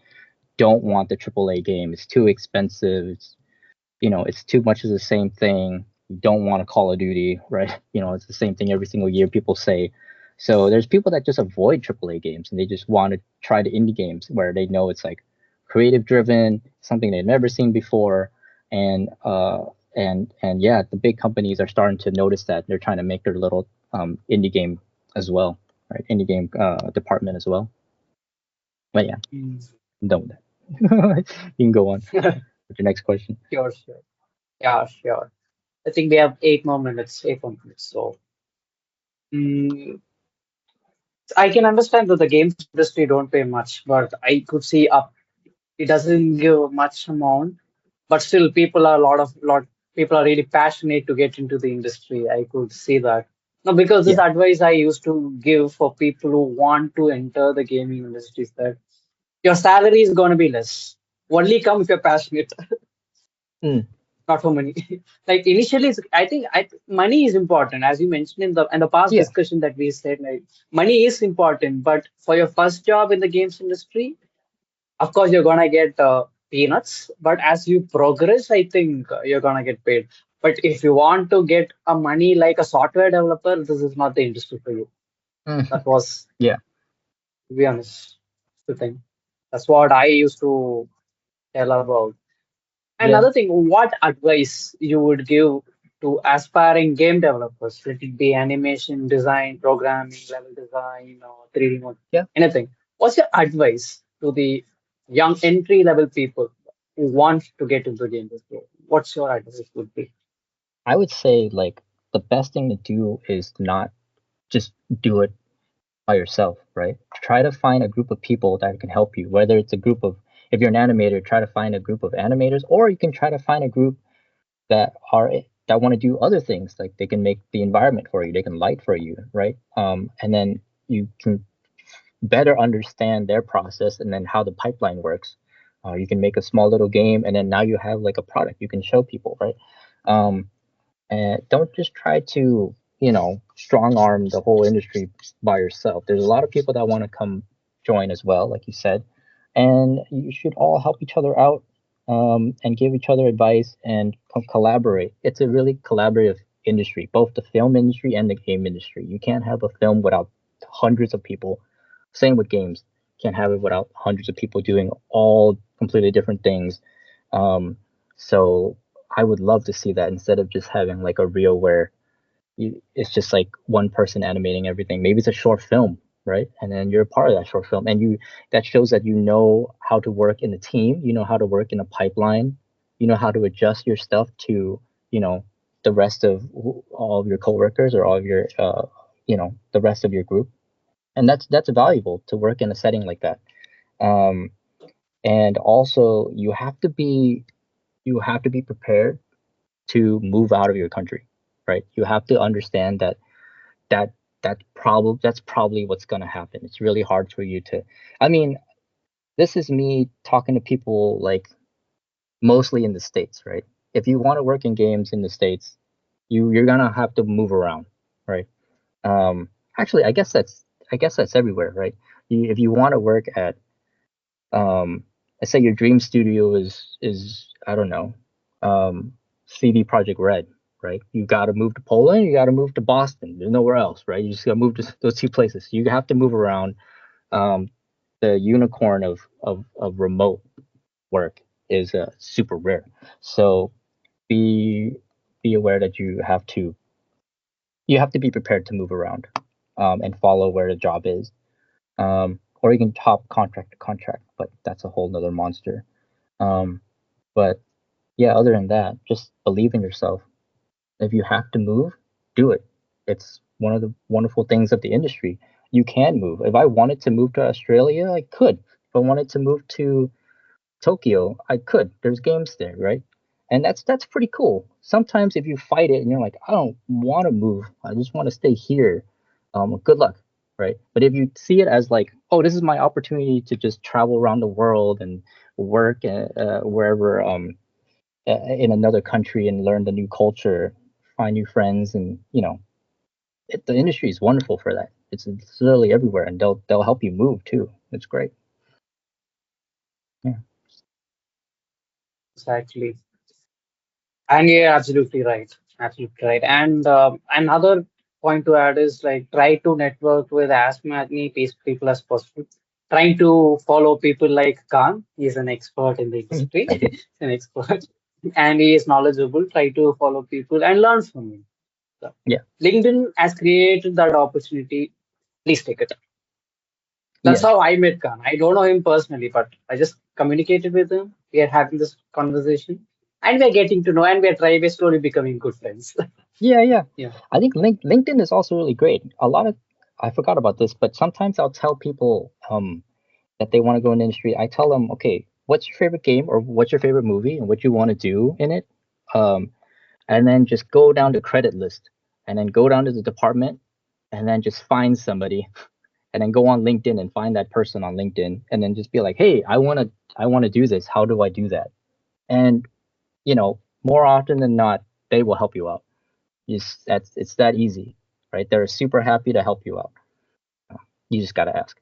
don't want the AAA game. It's too expensive. It's too much of the same thing. You don't want a Call of Duty, right? It's the same thing every single year. People say. So there's people that just avoid AAA games and they just want to try the indie games where they know it's like creative driven, something they've never seen before, and yeah, the big companies are starting to notice that they're trying to make their little indie game as well, right? Indie game department as well. But yeah, Mm. I'm done with that. You can go on with your next question. Sure, sure. Yeah, sure. I think we have 8 more minutes, 8 more minutes. So mm, I can understand that the games industry don't pay much, but I could see up. It doesn't give much amount, but still people are a lot people are really passionate to get into the industry. I could see that. No, because this Yeah. advice I used to give for people who want to enter the gaming industry is that your salary is going to be less. Only come if you're passionate, Mm, not for money. Like initially, I think money is important, as you mentioned in the past yeah. discussion that we said. Like money is important, but for your first job in the games industry, of course, you're gonna get peanuts, but as you progress, I think you're gonna get paid. But if you want to get a money like a software developer, this is not the industry for you. Mm, That was, yeah. to be honest, the thing. That's what I used to tell about. Yeah. Another thing, what advice you would give to aspiring game developers? Let it be animation, design, programming, level design, or 3D mode, Yeah. anything. What's your advice to the young entry level people who want to get into the industry? What's your advice would be? I would say like the best thing to do is to not just do it by yourself, right? Try to find a group of people that can help you, whether it's a group of, if you're an animator, try to find a group of animators, or you can try to find a group that are that want to do other things, like they can make the environment for you, they can light for you, right? And then you can better understand their process and then how the pipeline works. You can make a small little game, and then now you have like a product you can show people, right? Um, and don't just try to strong arm the whole industry by yourself. There's a lot of people that want to come join as well, like you said, and you should all help each other out, and give each other advice and collaborate. It's a really collaborative industry, both the film industry and the game industry. You can't have a film without hundreds of people. Same with games. Can't have it without hundreds of people doing all completely different things. So I would love to see that instead of just having like a reel where it's just like one person animating everything. Maybe it's a short film, right? And then you're a part of that short film, and that shows that you know how to work in a team, you know how to work in a pipeline, you know how to adjust your stuff to the rest of all of your coworkers or all of your the rest of your group, and that's valuable to work in a setting like that. Um, and also you have to be prepared to move out of your country, right? You have to understand that that's probably what's going to happen. It's really hard for you to. I mean, this is me talking to people like mostly in the States, right? If you want to work in games in the States, you're gonna have to move around, right? Um, Actually, I guess that's everywhere, right? If you want to work at let's say your dream studio is I don't know, CD Project Red, right? You got to move to Poland, you got to move to Boston. There's nowhere else, right? You just got to move to those two places. You have to move around. Um, the unicorn of remote work is super rare. So be be aware that you have to be prepared to move around, and follow where the job is. Or you can hop contract to contract, but that's a whole nother monster. Um, but yeah, other than that, just believe in yourself. If you have to move, do it. It's one of the wonderful things of the industry. You can move. If I wanted to move to Australia, I could. If I wanted to move to Tokyo, I could. There's games there, right? And that's pretty cool. Sometimes if you fight it and you're like, I don't want to move, I just want to stay here. Good luck, right? But if you see it as like, oh, this is my opportunity to just travel around the world and work wherever in another country and learn the new culture, find new friends, and the industry is wonderful for that. It's literally everywhere, and they'll help you move too. It's great. Yeah. Exactly. And you're absolutely right. Absolutely right. And another point to add is like try to network with as many people as possible. Trying to follow people like Khan. He's an expert in the industry. Thank you. He's an expert. And he is knowledgeable. Try to follow people and learn from him. So, Yeah. LinkedIn has created that opportunity. Please take it. That's Yeah. how I met Khan. I don't know him personally, but I just communicated with him. We are having this conversation, and we're getting to know, and we're slowly becoming good friends. Yeah, yeah. Yeah, I think LinkedIn is also really great. I forgot about this, but sometimes I'll tell people that they want to go in the industry. I tell them, okay, what's your favorite game or what's your favorite movie and what you want to do in it, um, and then just go down the credit list, and then go down to the department, and then just find somebody, and then go on LinkedIn and find that person on LinkedIn, and then just be like, hey, I want to do this. How do I do that? And more often than not, they will help you out. It's that easy, right? They're super happy to help you out. You just gotta ask.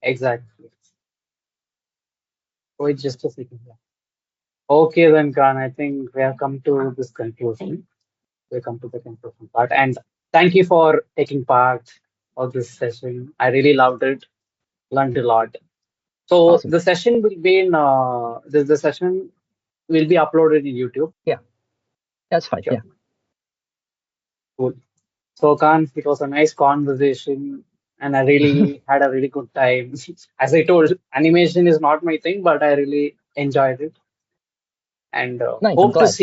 exactly. Wait just a second. Okay, then, Khan, I think we have come to this conclusion. We come to the conclusion part, and thank you for taking part of this session. I really loved it, learned a lot. So Awesome. the session will be in the session will be uploaded in YouTube. Yeah, that's fine. Sure. Yeah. Cool. So, Khan, it was a nice conversation, and I really had a really good time. As I told, animation is not my thing, but I really enjoyed it, and Nice. I'm glad.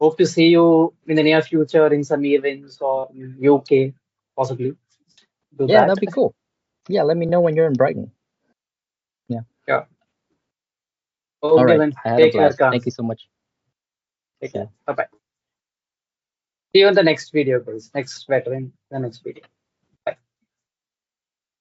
hope to see you in the near future in some events or in UK, possibly. Do Yeah, that. that'd be cool. Yeah, let me know when you're in Brighton. Yeah. Yeah. All Okay, right. then. I had a Take care, blast. Khan. Thank you so much. Take See care. you. Bye bye. See you in the next video, guys. Next veteran, the next video.